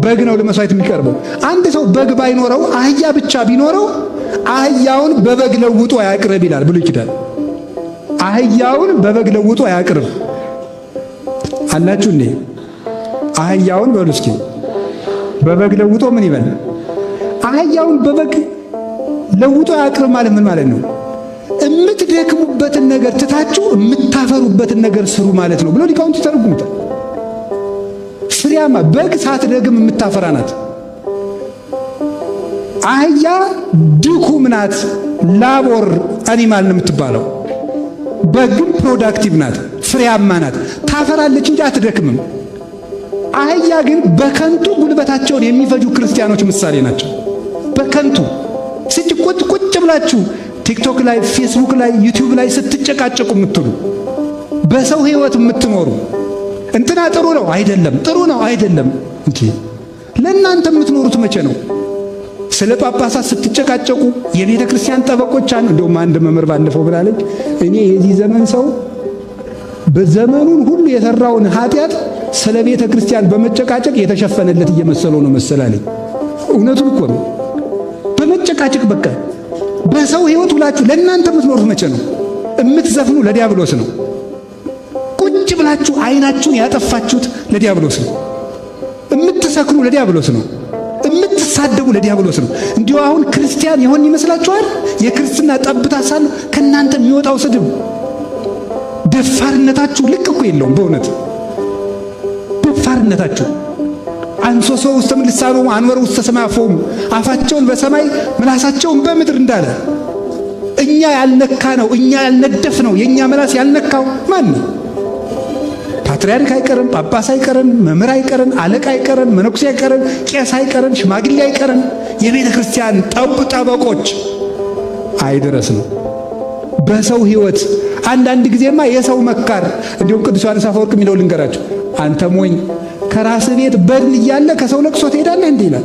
በግ ነው ለመስዋዕት የሚቀርበው። አንድ ሰው በግ ባይኖረው አህያ ብቻ ቢኖረው አህያውን በበግ ለውጦ ያቅርብ ይላል ብሉይ ኪዳን። አህያውን በበግ ለውጦ ያቅርብ አላችሁ እንዴ? አህያውን በሉ እስኪ በበግ ለውጦ ምን ይበል? አህያውን በበግ ለውጦ ያቅርብ ማለት ምን ማለት ነው? እምትደክሙበትን ነገር ትታችሁ እምታፈሩበትን ነገር ስሩ ማለት ነው ብሎ ሊቃውንቱ ተረጉሙታል። ፍሬያማ በግ ሳትደግም የምታፈራ ናት። አህያ ድኩም ናት፣ ላቦር አኒማል ነው የምትባለው። በግም ፕሮዳክቲቭ ናት፣ ፍሬያማ ናት፣ ታፈራለች እንጂ አትደክምም። አህያ ግን በከንቱ ጉልበታቸውን የሚፈጁ ክርስቲያኖች ምሳሌ ናቸው። በከንቱ ቁጭ ብላችሁ ቲክቶክ ላይ፣ ፌስቡክ ላይ፣ ዩቲዩብ ላይ ስትጨቃጨቁ የምትሉ በሰው ህይወት የምትኖሩ እንትና ጥሩ ነው አይደለም፣ ጥሩ ነው አይደለም እንጂ ለእናንተ የምትኖሩት መቼ ነው? ስለ ጳጳሳት ስትጨቃጨቁ የቤተ ክርስቲያን ጠበቆች አሉ። እንደውም አንድ መምህር ባለፈው ብላለች፣ እኔ የዚህ ዘመን ሰው በዘመኑን ሁሉ የሰራውን ኃጢአት ስለ ቤተ ክርስቲያን በመጨቃጨቅ የተሸፈነለት እየመሰለው ነው መሰላለኝ። እውነቱን እኮ ነው። በመጨቃጨቅ በቃ በሰው ህይወት ሁላችሁ ለእናንተ የምትኖሩት መቼ ነው? የምትዘፍኑ ለዲያብሎስ ነው። ቁጭ ብላችሁ አይናችሁን ያጠፋችሁት ለዲያብሎስ ነው። የምትሰክሩ ለዲያብሎስ ነው። የምትሳደቡ ለዲያብሎስ ነው። እንዲሁ አሁን ክርስቲያን ይሆን ይመስላችኋል? የክርስትና ጠብታ ሳሉ ከእናንተ የሚወጣው ስድብ ደፋርነታችሁ ልክ እኮ የለውም። በእውነት ደፋርነታችሁ አንሶሶ ውስጥ ምልሳኑ አንወር ውስጥ ተሰማፈው አፋቸውን በሰማይ ምላሳቸውን በምድር እንዳለ እኛ ያልነካ ነው፣ እኛ ያልነደፍ ነው። የኛ ምላስ ያልነካው ማን ነው? ፓትርያርክ አይቀርም፣ ጳጳስ አይቀርም፣ መምህር አይቀርም፣ አለቃ አይቀርም፣ መነኩሴ አይቀርም፣ ቄስ አይቀርም፣ ሽማግሌ አይቀርም። የቤተ ክርስቲያን ጠበቆች አይደረስ ነው። በሰው ህይወት አንዳንድ ጊዜማ የሰው መካር እንዲሁም ቅዱስ ዮሐንስ አፈወርቅ የሚለው ልንገራችሁ። አንተ ሞኝ ከራስ ቤት በድን እያለ ከሰው ለቅሶ ትሄዳለህ እንዴ ይላል።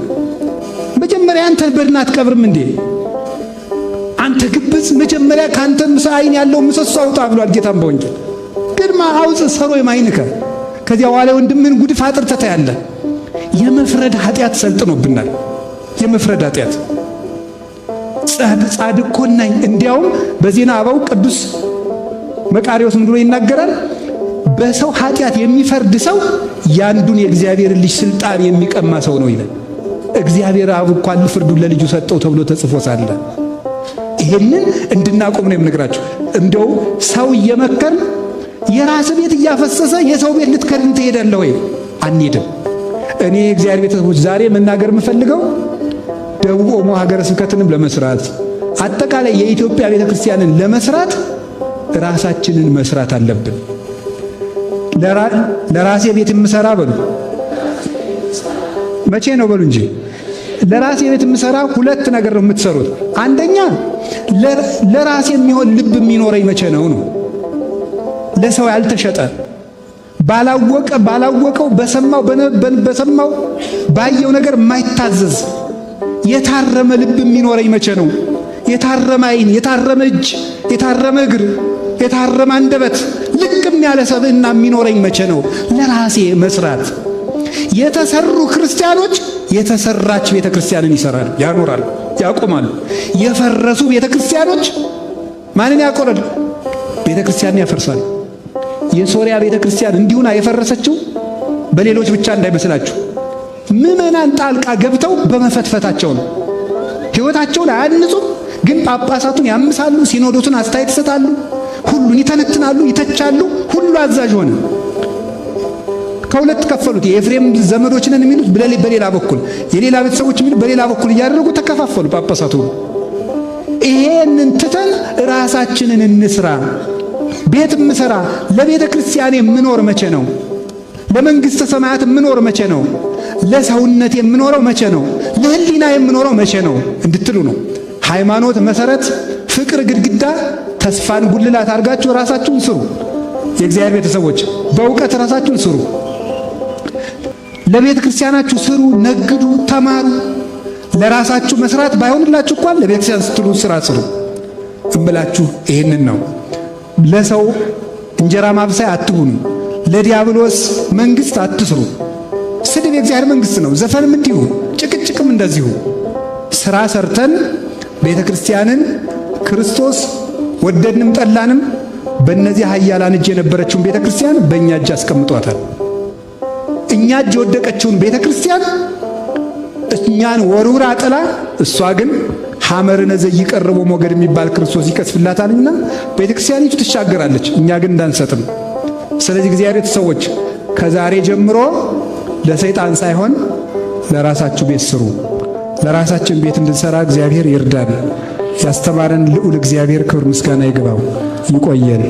መጀመሪያ አንተ በድን አትቀብርም እንዴ? አንተ ግብዝ መጀመሪያ ካንተ አይን ያለው ምሰሶ አውጣ ብሏል ጌታም በወንጌል። ግድማ አውጽ ሰሮ የማይንከ ከዚያ በኋላ ወንድምን ጉድፍ አጥርተህ ታያለህ። የመፍረድ ኃጢአት ሰልጥኖብናል። የመፍረድ ኃጢአት ጻድቅ ኮናኝ። እንዲያውም በዜና አበው ቅዱስ መቃርዮስ ምን ብሎ ይናገራል? በሰው ኃጢአት የሚፈርድ ሰው ያንዱን የእግዚአብሔር ልጅ ስልጣን የሚቀማ ሰው ነው ይላል። እግዚአብሔር አብ እንኳን ፍርዱን ለልጁ ሰጠው ተብሎ ተጽፎ ሳለ ይሄንን እንድናቆም ነው የምነግራችሁ። እንደው ሰው እየመከር የራስ ቤት እያፈሰሰ የሰው ቤት ልትከድን ትሄዳለህ ወይ? አንሄድም። እኔ የእግዚአብሔር ቤተሰቦች ዛሬ መናገር የምፈልገው ደቡብ ኦሞ ሀገረ ስብከትንም ለመስራት አጠቃላይ የኢትዮጵያ ቤተክርስቲያንን ለመስራት ራሳችንን መስራት አለብን። ለራሴ ቤት የምሰራ በሉ መቼ ነው በሉ እንጂ ለራሴ ቤት የምሰራ ሁለት ነገር ነው የምትሰሩት። አንደኛ ለራሴ የሚሆን ልብ የሚኖረኝ መቼ ነው ነው። ለሰው ያልተሸጠ ባላወቀው በሰማው ባየው ነገር የማይታዘዝ የታረመ ልብ የሚኖረኝ መቼ ነው? የታረመ አይን፣ የታረመ እጅ፣ የታረመ እግር፣ የታረመ አንደበት ልቅም ያለ ሰብዕና የሚኖረኝ መቼ ነው? ለራሴ መስራት። የተሰሩ ክርስቲያኖች የተሰራች ቤተክርስቲያንን ይሰራሉ፣ ያኖራሉ፣ ያቆማሉ። የፈረሱ ቤተክርስቲያኖች ማንን ያቆራሉ? ቤተክርስቲያንን ያፈርሳሉ። የሶሪያ ቤተክርስቲያን እንዲሁና የፈረሰችው በሌሎች ብቻ እንዳይመስላችሁ ምዕመናን ጣልቃ ገብተው በመፈትፈታቸው ነው። ሕይወታቸውን አያንጹም፣ ግን ጳጳሳቱን ያምሳሉ፣ ሲኖዶቱን አስተያየት ይሰጣሉ፣ ሁሉን ይተነትናሉ፣ ይተቻሉ። ሁሉ አዛዥ ሆነ። ከሁለት ከፈሉት። የኤፍሬም ዘመዶች ነን የሚሉት በሌላ በኩል፣ የሌላ ቤተሰቦች የሚሉት በሌላ በኩል እያደረጉ ተከፋፈሉ ጳጳሳቱ። ይሄንን ትተን ራሳችንን እንስራ። ቤት ምሰራ ለቤተ ክርስቲያን የምኖር መቼ ነው? ለመንግሥተ ሰማያት የምኖር መቼ ነው? ለሰውነት የምኖረው መቼ ነው? ለሕሊና የምኖረው መቼ ነው እንድትሉ ነው። ሃይማኖት መሰረት፣ ፍቅር ግድግዳ፣ ተስፋን ጉልላት አድርጋችሁ ራሳችሁን ስሩ። የእግዚአብሔር ቤተሰቦች በእውቀት ራሳችሁን ስሩ። ለቤተ ክርስቲያናችሁ ስሩ፣ ነግዱ፣ ተማሩ። ለራሳችሁ መስራት ባይሆንላችሁ እንኳን ለቤተ ክርስቲያን ስትሉ ስራ ስሩ እምላችሁ ይሄንን ነው። ለሰው እንጀራ ማብሳይ አትሁኑ። ለዲያብሎስ መንግስት አትስሩ። ስድብ የእግዚአብሔር መንግስት ነው። ዘፈንም እንዲሁ፣ ጭቅጭቅም እንደዚሁ። ስራ ሰርተን ቤተ ክርስቲያንን ክርስቶስ ወደድንም ጠላንም በእነዚህ ኃያላን እጅ የነበረችውን ቤተ ክርስቲያን በእኛ እጅ አስቀምጧታል። እኛ እጅ የወደቀችውን ቤተ ክርስቲያን እኛን ወሩራ ጥላ፣ እሷ ግን ሐመርነ ዘይቀርቦ ሞገድ የሚባል ክርስቶስ ይቀስፍላታልና ቤተ ክርስቲያኒቱ ትሻገራለች። እኛ ግን እንዳንሰጥም። ስለዚህ እግዚአብሔር ሰዎች ከዛሬ ጀምሮ ለሰይጣን ሳይሆን ለራሳችሁ ቤት ስሩ። ለራሳችን ቤት እንድንሰራ እግዚአብሔር ይርዳን። ያስተማረን ልዑል እግዚአብሔር ክብር ምስጋና ይግባው። ይቆየን።